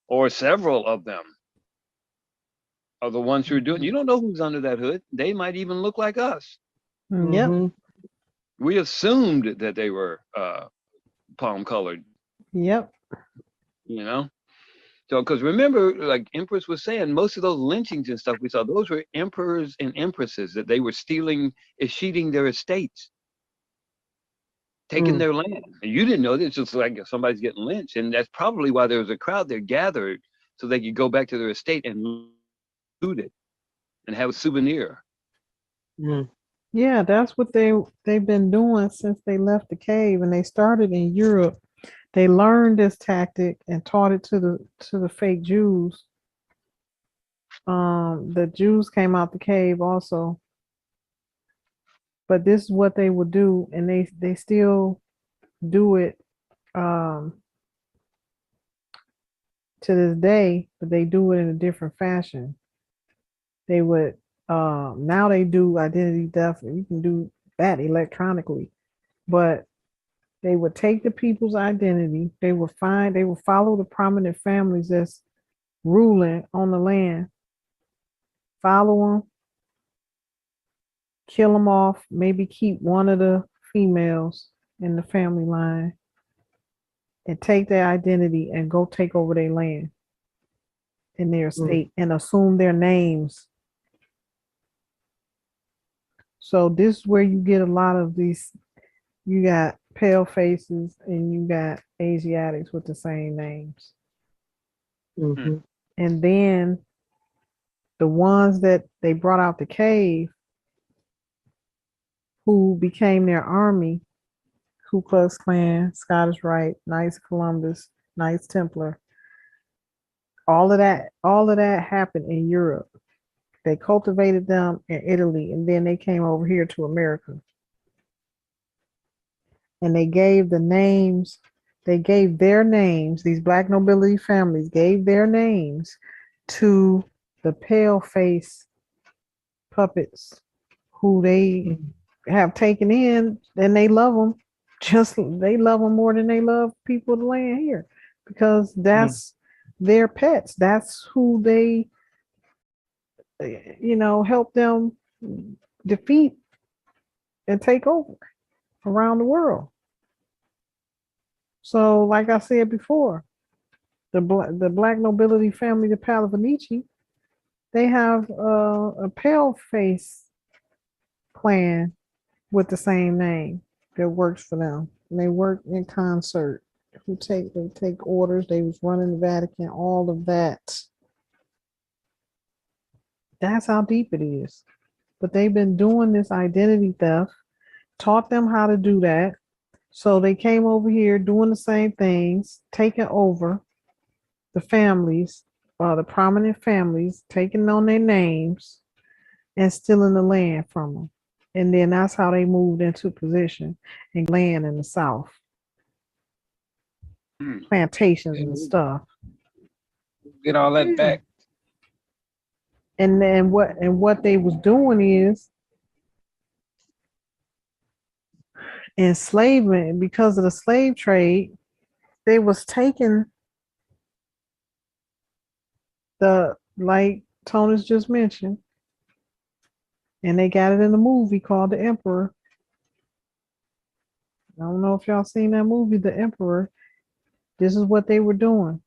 or several of them are the ones who are doing. You don't know who's under that hood. They might even look like us. Yep. We assumed that they were palm colored. Yep. You know. So, because remember, like Empress was saying, most of those lynchings and stuff we saw, those were emperors and empresses that they were stealing, escheating their estates, taking their land. And you didn't know this, just like somebody's getting lynched. And that's probably why there was a crowd there gathered so they could go back to their estate and loot it and have a souvenir. Yeah, that's what they've been doing since they left the cave, and they started in Europe. They learned this tactic and taught it to the fake Jews. The Jews came out the cave also, but this is what they would do, and they still do it to this day, but they do it in a different fashion. They would now they do identity theft. You can do that electronically, but they would take the people's identity. They would follow the prominent families that's ruling on the land, follow them, kill them off, maybe keep one of the females in the family line, and take their identity and go take over their land in their estate and assume their names. So this is where you get a lot of these. You got pale faces and you got Asiatics with the same names. And then the ones that they brought out the cave, who became their army, Ku Klux Klan, Scottish Rite, Knights of Columbus, Knights Templar, all of that happened in Europe. They cultivated them in Italy, and then they came over here to America. And they gave their names, these black nobility families gave their names to the pale face puppets who they have taken in, and they love them. They love them more than they love people of the land here, because that's their pets. That's who they, help them defeat and take over around the world. So, like I said before, the black nobility family, the Palavinici, they have a pale face clan with the same name that works for them. And they work in concert. They take orders. They was running the Vatican, all of that. That's how deep it is. But they've been doing this identity theft, taught them how to do that. So they came over here doing the same things, taking over the families, the prominent families, taking on their names and stealing the land from them. And then that's how they moved into position and land in the South. Plantations and stuff. Get all that back. And then what they was doing is enslavement. Because of the slave trade, they was taking like Tony's just mentioned, and they got it in a movie called The Empr. I don't know if y'all seen that movie, The Empr. This is what they were doing.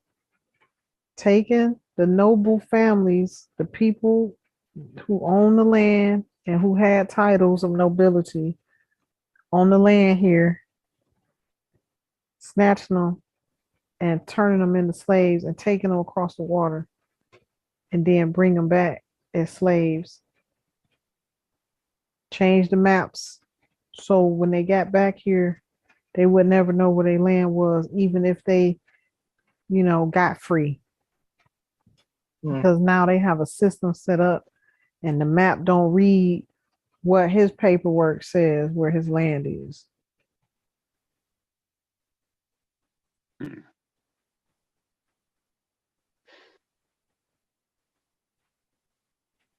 Taking the noble families, the people who own the land and who had titles of nobility on the land here, snatching them and turning them into slaves and taking them across the water, and then bring them back as slaves. Change the maps so when they got back here, they would never know where their land was, even if they, got free. Because now they have a system set up, and the map don't read what his paperwork says where his land is.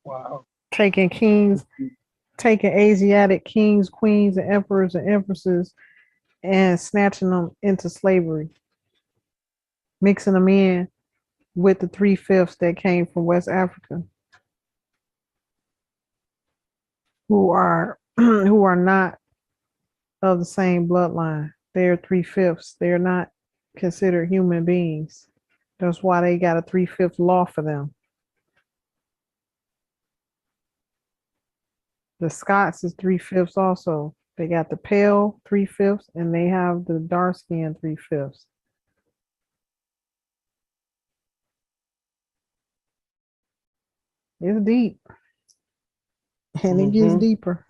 Wow. Taking Asiatic kings, queens, and emperors and empresses and snatching them into slavery, mixing them in with the 3/5 that came from West Africa, who are not of the same bloodline. They're 3/5. They're not considered human beings. That's why they got a 3/5 law for them. The Scots is 3/5 also. They got the pale 3/5 and they have the dark skin 3/5. It's deep and it gets deeper.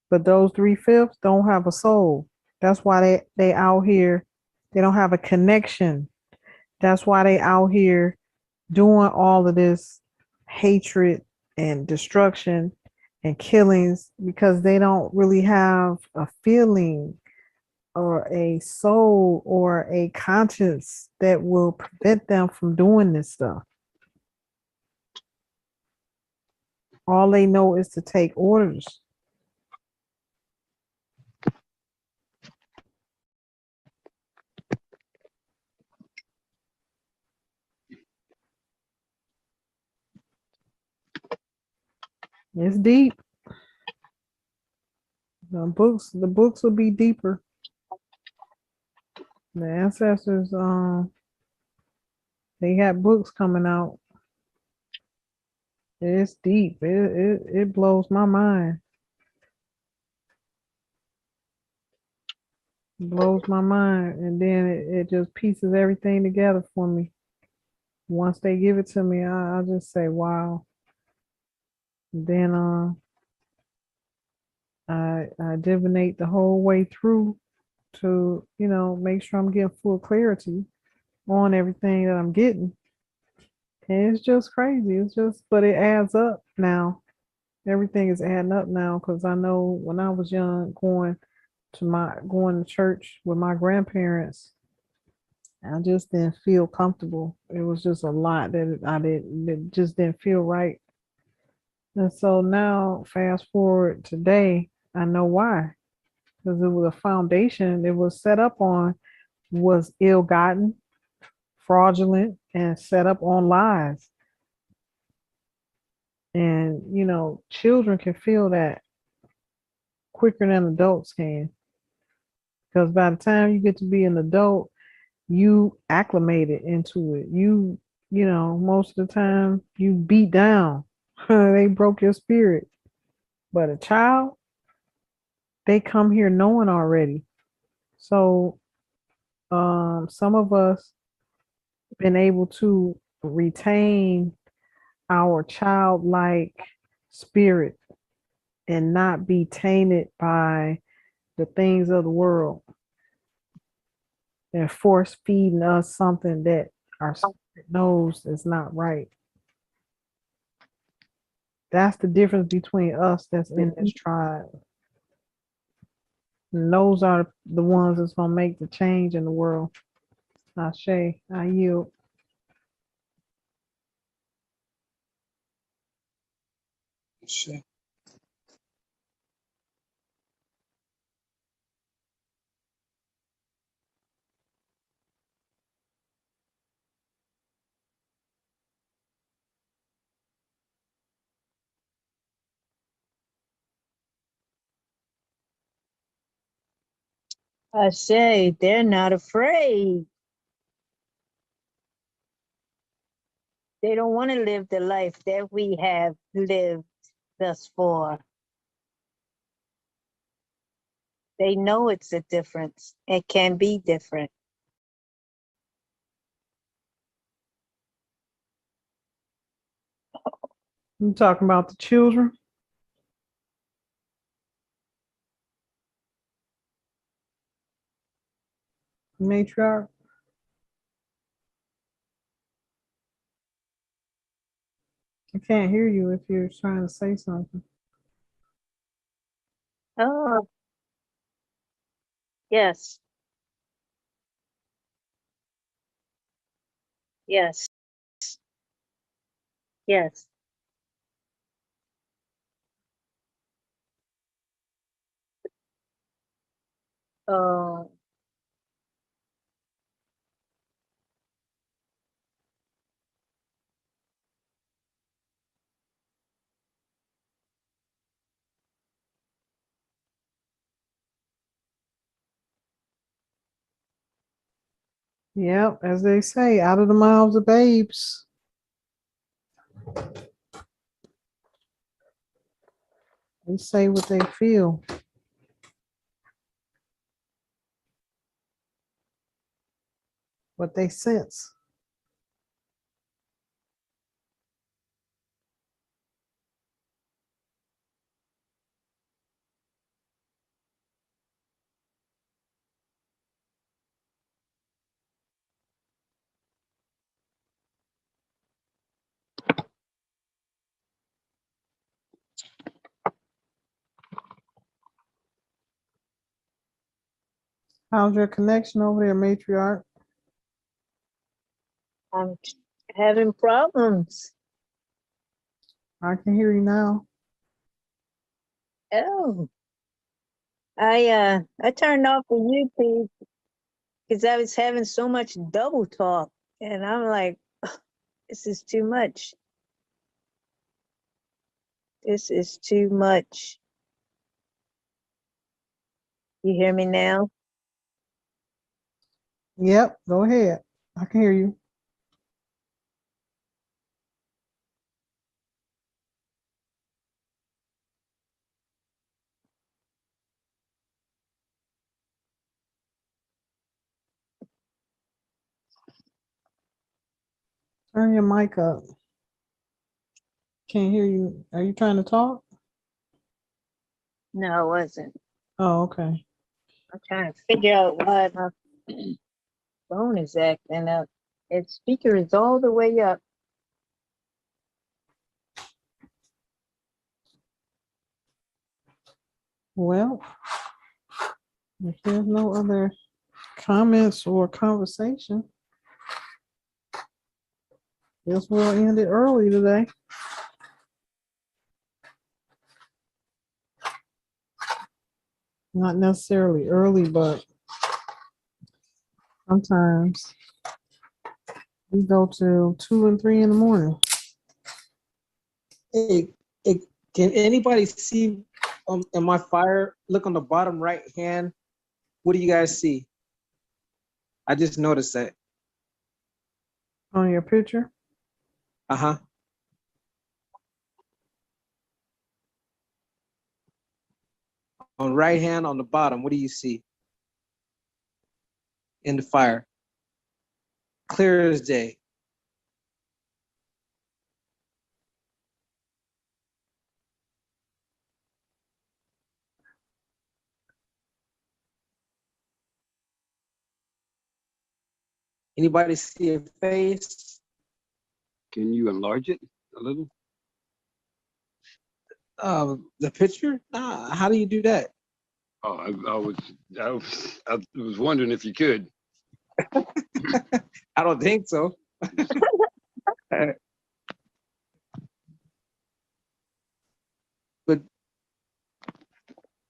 But those 3/5 don't have a soul. That's why they out here. They don't have a connection. That's why they out here doing all of this hatred and destruction and killings because they don't really have a feeling or a soul or a conscience that will prevent them from doing this stuff. All they know is to take orders. It's deep. The books will be deeper. The ancestors, they had books coming out. It's deep. It blows my mind. It blows my mind, and then it just pieces everything together for me. Once they give it to me, I just say, "Wow." Then I divinate the whole way through to make sure I'm getting full clarity on everything that I'm getting. And it's just crazy. It's just, but it adds up now. Everything is adding up now because I know when I was young, going to church with my grandparents, I just didn't feel comfortable. It was just a lot that it just didn't feel right. And so now, fast forward today, I know why. Because it was a foundation it was set up on was ill-gotten, fraudulent, and set up on lies. And children can feel that quicker than adults can. Because by the time you get to be an adult, you acclimated into it. Most of the time you beat down. They broke your spirit. But a child, they come here knowing already. So some of us been able to retain our childlike spirit and not be tainted by the things of the world and force feeding us something that our spirit knows is not right. That's the difference between us that's in this tribe. And those are the ones that's gonna make the change in the world. Ashe, I yield. Sure. I say they're not afraid. They don't want to live the life that we have lived thus far. They know it's a difference. It can be different. You talking about the children? Matriarch? I can't hear you if you're trying to say something. Oh, yes. Yes. Yes. Oh, Yep, as they say, out of the mouths of babes. They say what they feel. What they sense. How's your connection over there, matriarch? I'm having problems. I can hear you now. Oh, I turned off the YouTube because I was having so much double talk, and I'm like, this is too much. This is too much. You hear me now? Yep, go ahead. I can hear you. Turn your mic up. Can't hear you. Are you trying to talk? No, I wasn't. Oh, okay. I'm trying to figure out why my phone is acting up. Its speaker is all the way up. Well, if there's no other comments or conversation, guess we'll end it early today. Not necessarily early, but sometimes we go to 2 and 3 in the morning. Hey, can anybody see in my fire? Look on the bottom right hand. What do you guys see? I just noticed that. On your picture? Uh-huh. On right hand on the bottom, what do you see? In the fire. Clear as day. Anybody see a face? Can you enlarge it a little? The picture? Nah, how do you do that? Oh, I was wondering if you could. I don't think so. But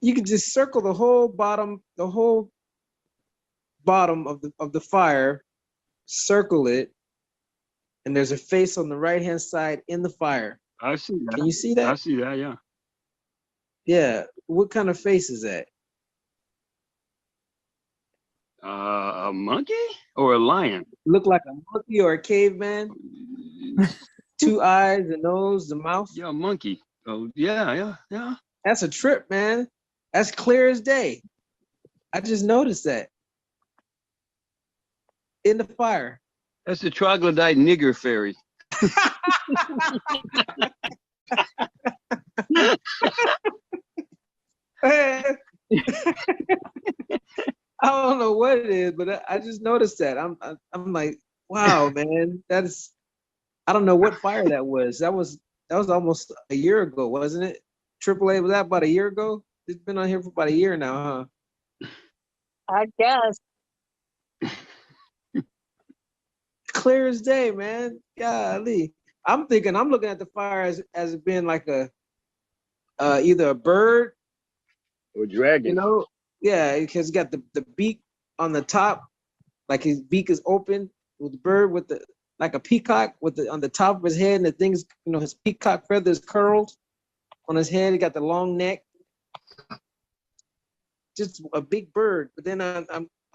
you could just circle the whole bottom of the fire, circle it, and there's a face on the right hand side in the fire. I see that. Can you see I that? see that, yeah. Yeah. What kind of face is that? A monkey or a lion? Look like a monkey or a caveman? 2 eyes, the nose, the mouth. Yeah, a monkey. Oh, yeah. That's a trip, man. That's clear as day. I just noticed that. In the fire. That's the troglodyte nigger fairy. I don't know what it is, but I just noticed that. I'm like, wow, man. I don't know what fire that was. That was almost a year ago, wasn't it? AAA, was that about a year ago? It's been on here for about a year now, huh? I guess. Clear as day, man. Golly. I'm looking at the fire as it being like a either a bird Or dragon. you know, yeah, because he got the beak on the top, like his beak is open with the bird with the like a peacock with the on the top of his head, and the things, his peacock feathers curled on his head. He got the long neck, just a big bird. But then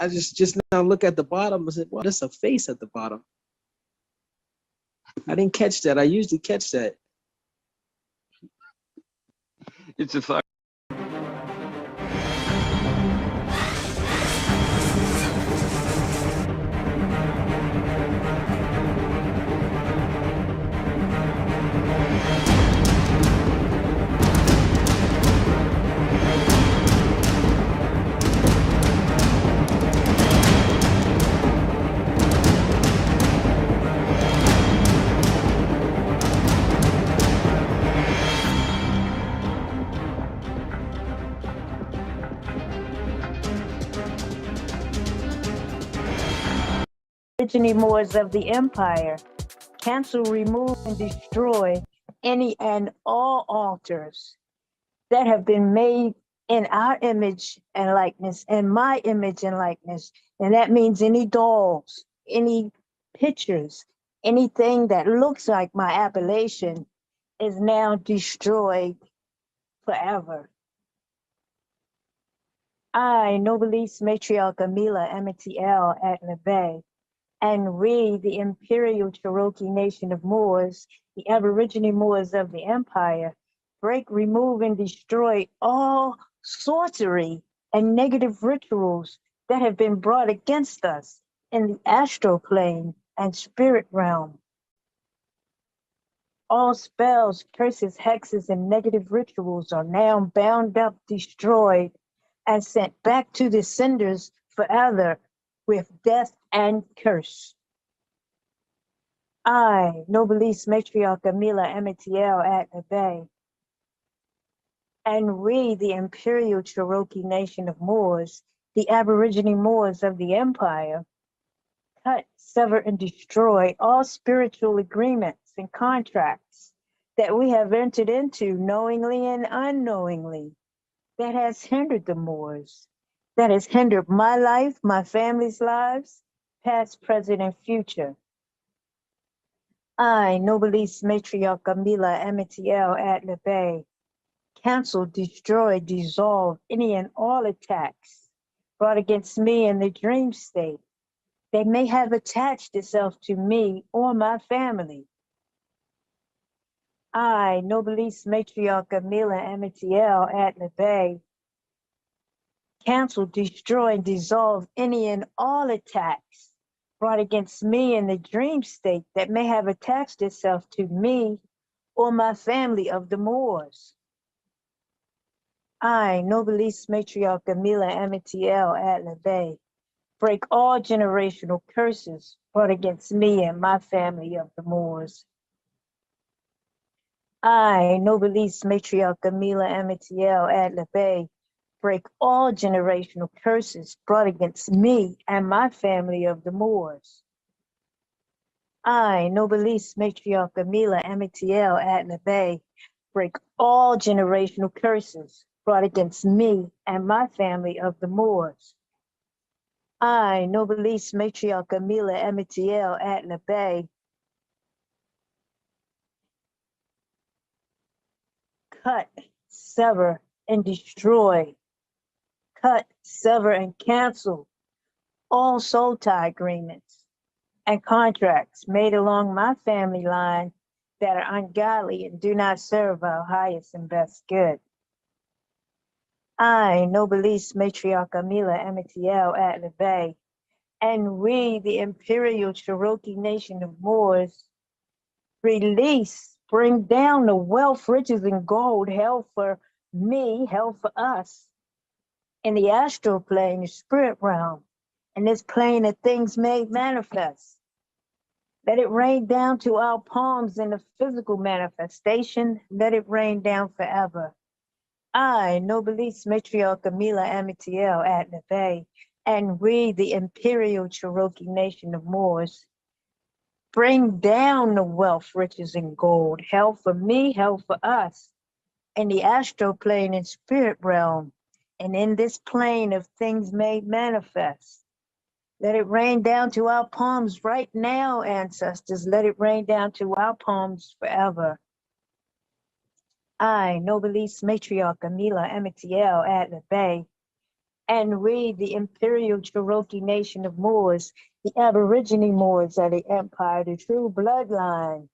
I just now look at the bottom and said, well, there's a face at the bottom. I didn't catch that. I usually catch that. It's a fire. Moors of the empire, cancel, remove, and destroy any and all altars that have been made in our image and likeness, and my image and likeness. And that means any dolls, any pictures, anything that looks like my appellation is now destroyed forever. I, Nobilis Matriarch Amila Amitiel at Nebe, and we, the Imperial Cherokee Nation of Moors, the Aborigine Moors of the Empire, break, remove, and destroy all sorcery and negative rituals that have been brought against us in the astral plane and spirit realm. All spells, curses, hexes, and negative rituals are now bound up, destroyed, and sent back to the cinders forever with death and curse. I, Nobilis Matriarch Amila Amitiel at Nebe, and we, the Imperial Cherokee Nation of Moors, the Aborigine Moors of the Empire, cut, sever, and destroy all spiritual agreements and contracts that we have entered into knowingly and unknowingly that has hindered the Moors, that has hindered my life, my family's lives, past, present, and future. I, Nobilis Matriarch Amila Amitiel at Nebe, cancel, destroy, dissolve any and all attacks brought against me in the dream state that may have attached itself to me or my family. I, Nobilis Matriarch Amila Amitiel at Nebe, cancel, destroy, and dissolve any and all attacks brought against me in the dream state that may have attached itself to me or my family of the Moors. I, Nobilis Matriarch Amila Amitiel at Nebe, break all generational curses brought against me and my family of the Moors. I, Nobilis Matriarch Amila Amitiel at Nebe, break all generational curses brought against me and my family of the Moors. I, Nobilis Matriarch Amila Amitiel at Nebe, break all generational curses brought against me and my family of the Moors. I, Nobilis Matriarch Amila Amitiel at Nebe, cut, sever, and destroy, cut, sever, and cancel all soul tie agreements and contracts made along my family line that are ungodly and do not serve our highest and best good. I, Nobilis Matriarch Amila Amitiel at Nebe, and we, the Imperial Cherokee Nation of Moors, release, bring down the wealth, riches, and gold held for me, held for us, in the astral plane, the spirit realm, in this plane of things made manifest. Let it rain down to our palms in the physical manifestation. Let it rain down forever. I, Nobilis Matriarch Amila Amitiel at Nebe, and we, the Imperial Cherokee Nation of Moors, bring down the wealth, riches, and gold, held for me, held for us, in the astral plane and spirit realm, and in this plane of things made manifest. Let it rain down to our palms right now, ancestors. Let it rain down to our palms forever. I, Nobilis Matriarch Amila Amitiel at Nebe, And we, the Imperial Cherokee Nation of Moors, the Aborigine Moors of the Empire, the true bloodline,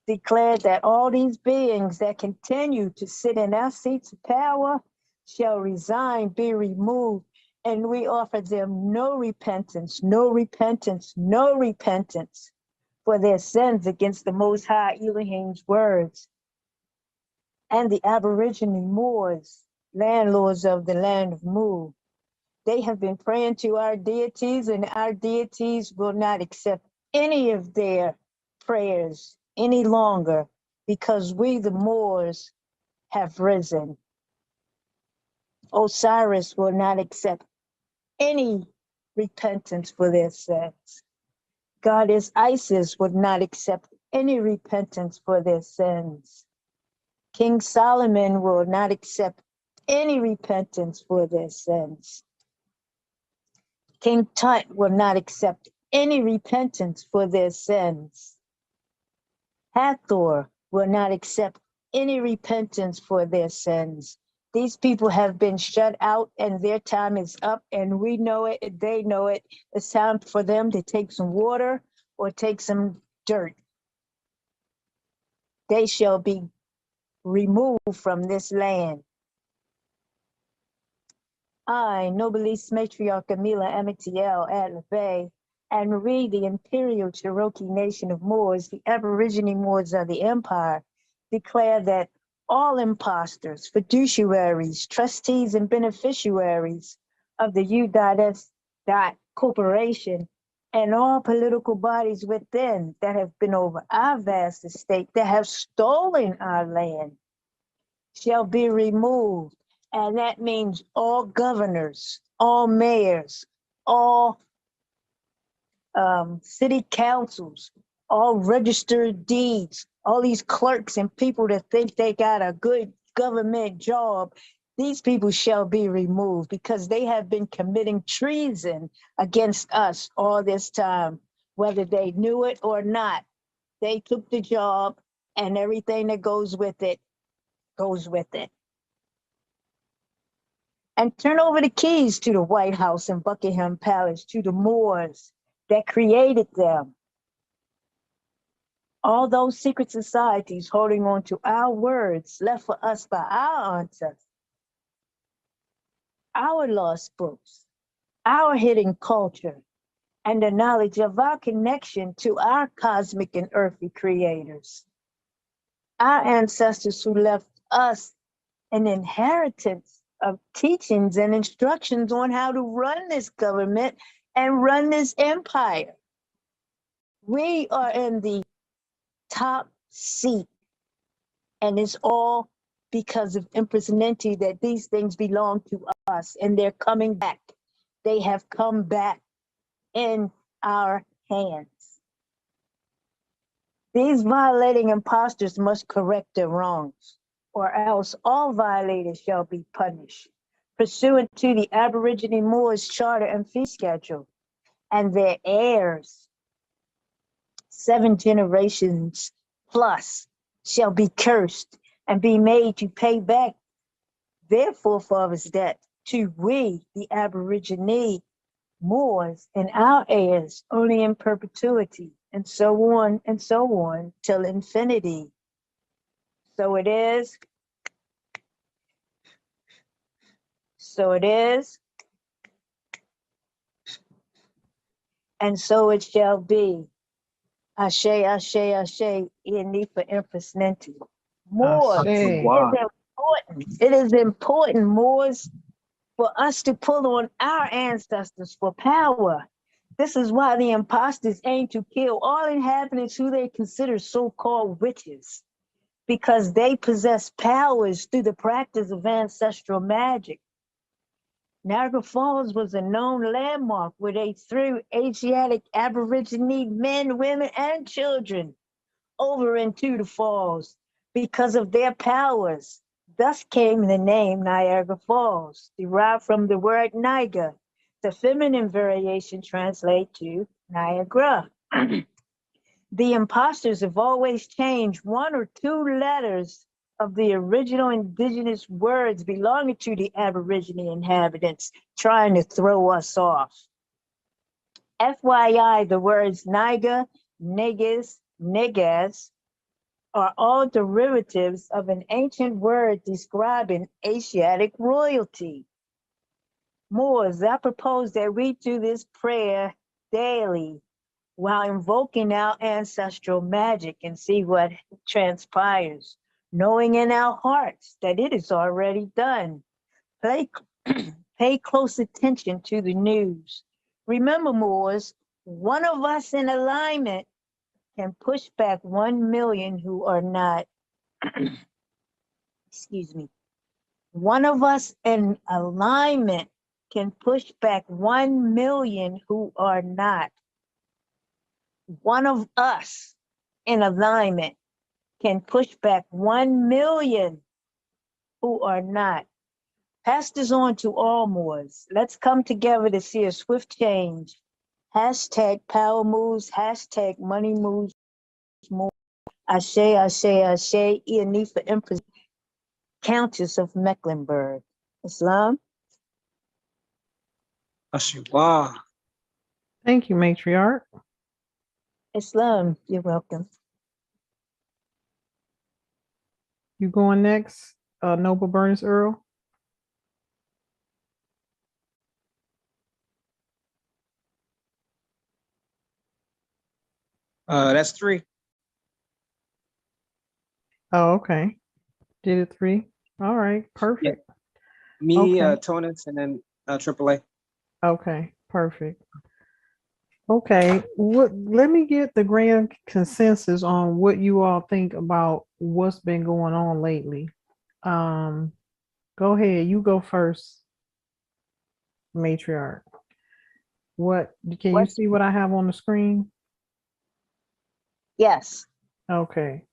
declared that all these beings that continue to sit in our seats of power shall resign, be removed, and we offer them no repentance, no repentance, no repentance for their sins against the Most High Elohim's words. And the Aborigine Moors, landlords of the land of Mu, they have been praying to our deities, and our deities will not accept any of their prayers any longer, because we, the Moors, have risen. Osiris will not accept any repentance for their sins. Goddess Isis would not accept any repentance for their sins. King Solomon will not accept any repentance for their sins. King Tut will not accept any repentance for their sins. Hathor will not accept any repentance for their sins. These people have been shut out and their time is up, and we know it, they know it. It's time for them to take some water or take some dirt. They shall be removed from this land. I, Nobilis Matriarch Camila Amitiel Adlabay, and we, the Imperial Cherokee Nation of Moors, the Aborigine Moors of the Empire, declare that all impostors, fiduciaries, trustees, and beneficiaries of the U.S. Corporation and all political bodies within that have been over our vast estate, that have stolen our land, shall be removed. And that means all governors, all mayors, all city councils, all registered deeds, all these clerks and people that think they got a good government job, these people shall be removed because they have been committing treason against us all this time, whether they knew it or not. They took the job and everything that goes with it goes with it. And turn over the keys to the White House and Buckingham Palace to the Moors that created them. All those secret societies holding on to our words left for us by our ancestors, our lost books, our hidden culture, and the knowledge of our connection to our cosmic and earthly creators. Our ancestors who left us an inheritance of teachings and instructions on how to run this government and run this empire. We are in the top seat, and it's all because of Empress Nenti that these things belong to us, and they're coming back. They have come back in our hands. These violating imposters must correct their wrongs, or else all violators shall be punished, pursuant to the Aborigine Moors Charter and Fee Schedule, and their heirs, 7 generations plus, shall be cursed and be made to pay back their forefathers' debt to we, the Aborigine Moors, and our heirs only in perpetuity, and so on till infinity. So it is, so it is, and so it shall be. Ashe, Ashe, Ashe, Ianifa Empress Nenti. Moors, it is Ashe. important. It is important, Moors, for us to pull on our ancestors for power. This is why the imposters aim to kill all inhabitants who they consider so-called witches, because they possess powers through the practice of ancestral magic. Niagara Falls was a known landmark where they threw Asiatic Aborigine men, women, and children over into the falls because of their powers. Thus came the name Niagara Falls, derived from the word Niger. The feminine variation translates to Niagara. The imposters have always changed 1 or 2 letters of the original indigenous words belonging to the Aboriginal inhabitants, trying to throw us off. FYI, the words Niger, Negus, Negas are all derivatives of an ancient word describing Asiatic royalty. Moors, I propose that we do this prayer daily while invoking our ancestral magic and see what transpires, knowing in our hearts that it is already done. Pay close attention to the news. Remember, Moors, one of us in alignment can push back 1 million who are not. Excuse me. One of us in alignment can push back 1 million who are not. One of us in alignment can push back 1 million who are not. Pass this on to all Moors. Let's come together to see a swift change. Hashtag power moves, hashtag money moves more. Ashe, Ashe, Ashe, Ianifa Empress, Countess of Mecklenburg. Islam? Ashwa. Thank you, matriarch. Islam, you're welcome. You going next, Noble Burns Earl? That's 3. Oh, okay. Did it 3. All right, perfect. Me, Okay. Tonus, and then AAA. Okay, perfect. Okay, let me get the grand consensus on what you all think about what's been going on lately. Go ahead, you go first, matriarch. What can you see what I have on the screen? Yes. Okay.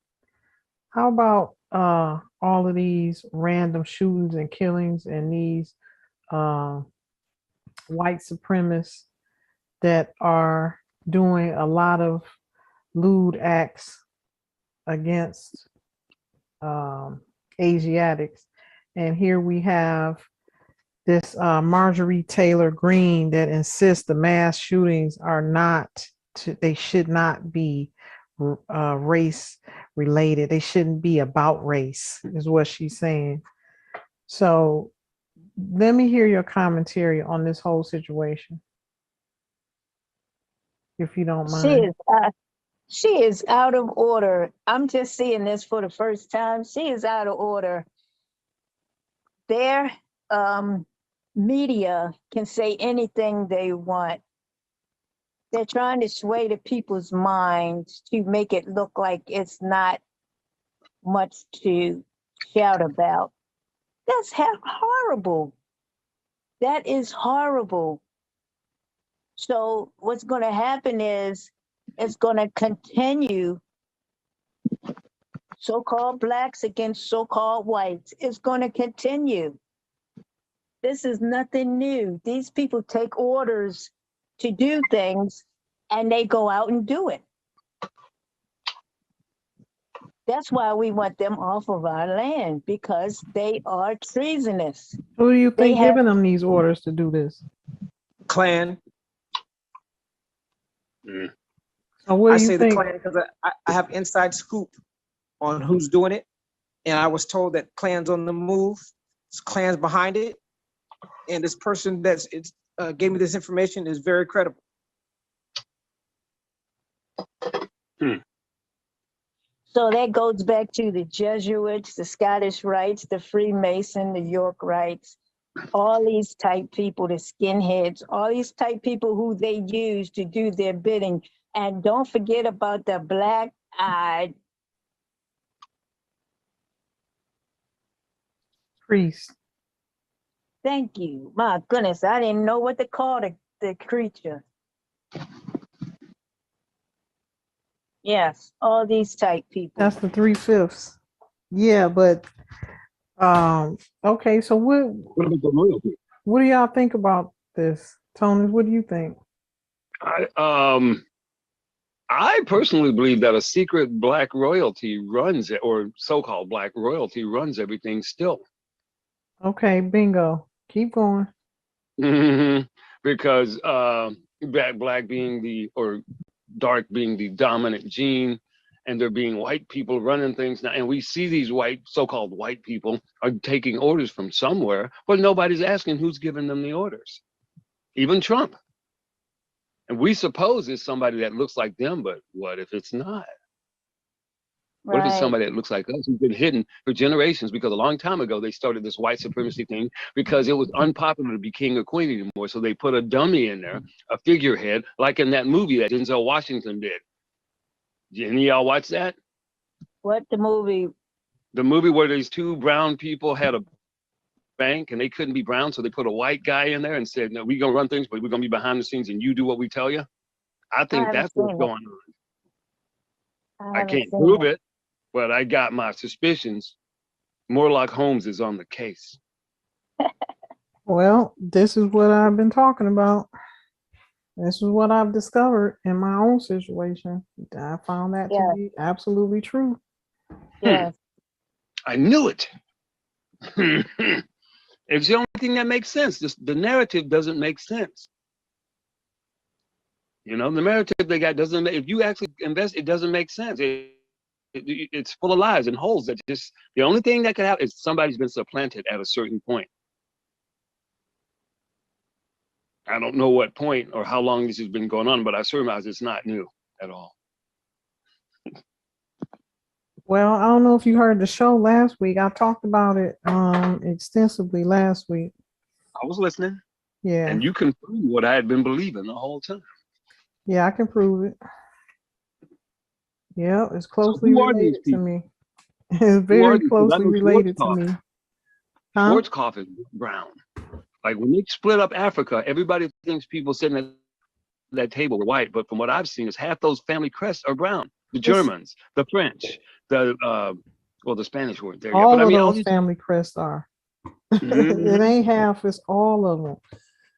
How about all of these random shootings and killings and these white supremacists that are doing a lot of lewd acts against Asiatics. And here we have this Marjorie Taylor Greene that insists the mass shootings are not, they should not be race related. They shouldn't be about race, is what she's saying. So let me hear your commentary on this whole situation, if you don't mind. She is out of order. I'm just seeing this for the first time. She is out of order. Their media can say anything they want. They're trying to sway the people's minds to make it look like it's not much to shout about. That's horrible. That is horrible. So what's going to happen is it's going to continue. So-called blacks against so-called whites. It's going to continue. This is nothing new. These people take orders to do things and they go out and do it. That's why we want them off of our land, because they are treasonous. Who do you think giving them these orders to do this? Klan. So what do you say think? The Klan because I have inside scoop on who's doing it, and I was told that Klan's on the move. Klan's behind it, and this person that's gave me this information is very credible. So that goes back to the Jesuits, the Scottish Rites, the Freemason, the York Rites, all these type people, the skinheads, all these type people who they use to do their bidding. And don't forget about the black-eyed priest. Thank you. My goodness, I didn't know what to call the creature. Yes, all these type people. That's the 3/5. Yeah, but okay, so what about the loyalty? What do y'all think about this? Tony, what do you think? I personally believe that a secret black royalty runs it, or so-called black royalty runs everything still. Okay, bingo. Keep going. Because black being the, or dark being the dominant gene, and there being white people running things now, and we see these white, so-called white people are taking orders from somewhere, but nobody's asking who's giving them the orders, even Trump. And we suppose it's somebody that looks like them, but what if it's not? What if it's Right. somebody that looks like us, who's been hidden for generations? Because a long time ago, they started this white supremacy thing because it was unpopular to be king or queen anymore. So they put a dummy in there, a figurehead, like in that movie that Denzel Washington did. Did any of y'all watch that? What the movie? The movie where these two brown people had a bank and they couldn't be brown, so they put a white guy in there and said, no, we're gonna run things, but we're gonna be behind the scenes and you do what we tell you. I I think haven't that's what's seen it. going on. I I haven't can't seen prove it. it, but I got my suspicions. Morlock Holmes is on the case. Well, this is what I've been talking about. This is what I've discovered in my own situation. I found that to Yeah. be absolutely true. Yes. I knew it. It's the only thing that makes sense. The narrative doesn't make sense. You know, the narrative they got doesn't. If you actually invest, it doesn't make sense. It's full of lies and holes. That just, the only thing that could happen is somebody's been supplanted at a certain point. I don't know what point or how long this has been going on, but I surmise it's not new at all. Well, I don't know if you heard the show last week. I talked about it extensively last week. I was listening, Yeah. and you confirmed what I had been believing the whole time. Yeah, I can prove it. Yeah, it's closely who are these related to people? me. It's Who are very these? 'Cause I closely know related to me. Huh? Schwarzkopf is brown. Like when they split up Africa, everybody thinks people sitting at that table were white, but from what I've seen, is half those family crests are brown. The Germans, the French, the well, the Spanish weren't there yet, All but I of mean, all those these. family crests are. Mhm. It ain't half, it's all of them.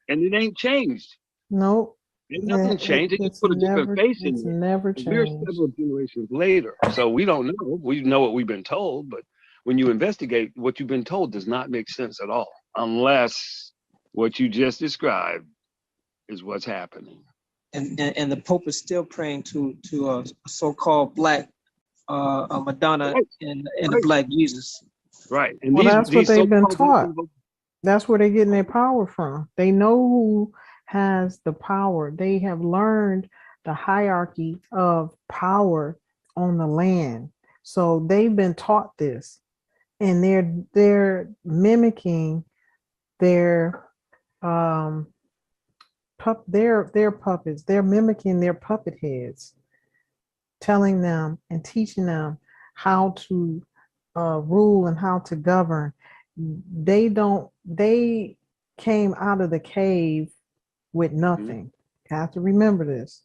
And it ain't changed. Nope. Ain't nothing changed. They just It's put a different face in it's there. never We're changed. several generations later, so we don't know. We know what we've been told, but when you investigate, what you've been told does not make sense at all, unless what you just described is what's happening. And the Pope is still praying to a so-called black Madonna Right. and Right. a black Jesus. Right. And Well, that's what they've been so-called taught. people, That's where they're getting their power from. They know who has the power. They have learned the hierarchy of power on the land. So they've been taught this, and they're mimicking their their puppets. They're mimicking their puppet heads, telling them and teaching them how to rule and how to govern. They came out of the cave with nothing. You have to remember this.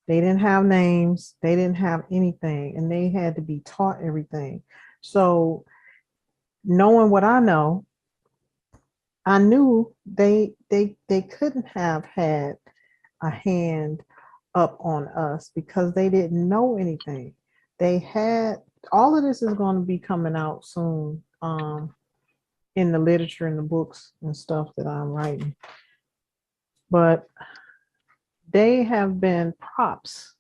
They didn't have names, they didn't have anything, and they had to be taught everything. So knowing what I know, I knew they couldn't have had a hand up on us because they didn't know anything. They had all of this is going to be coming out soon in the literature and the books and stuff that I'm writing. But they have been props.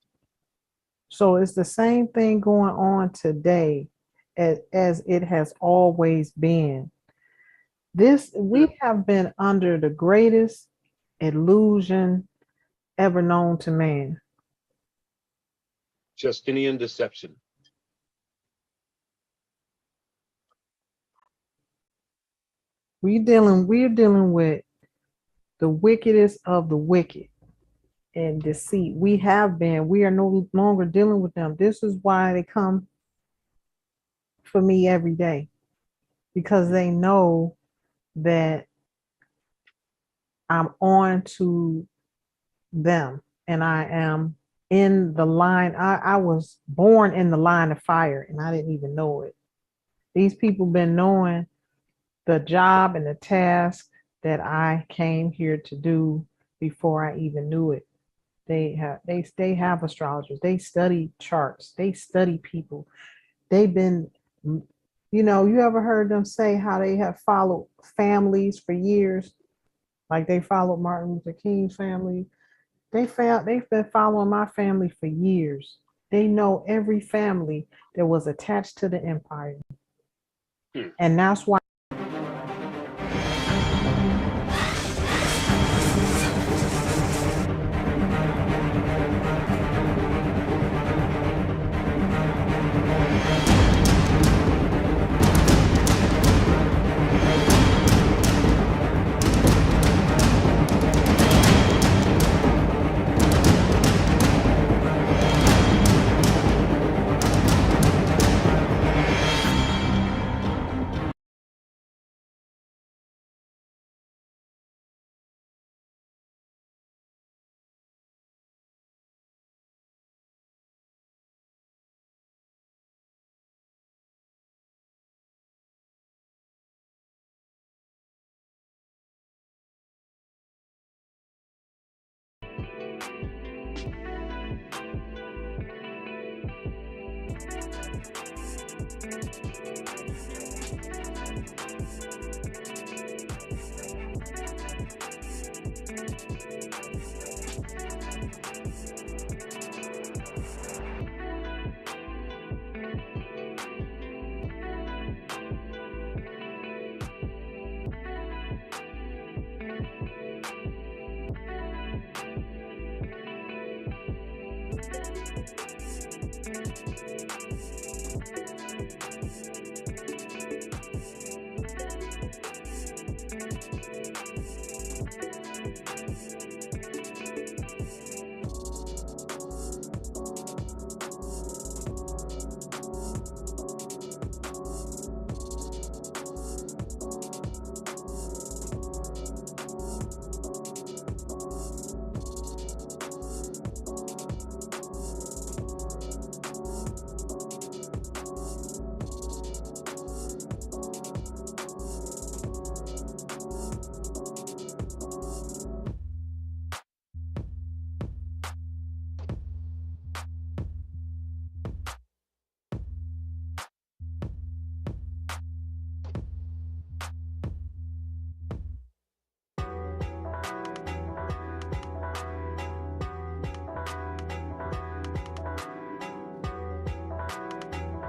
So it's the same thing going on today as it has always been. We have been under the greatest illusion ever known to man. Justinian deception. We're dealing with the wickedest of the wicked and deceit. We are no longer dealing with them. This is why they come for me every day, because they know that I'm on to them and I am in the line. I was born in the line of fire and I didn't even know it. These people been knowing the job and the task that I came here to do before I even knew it. they have astrologers. They study charts. They study people. They've been, you ever heard them say how they have followed families for years? Like they followed Martin Luther King's family. They've been following my family for years. They know every family that was attached to the empire. And that's why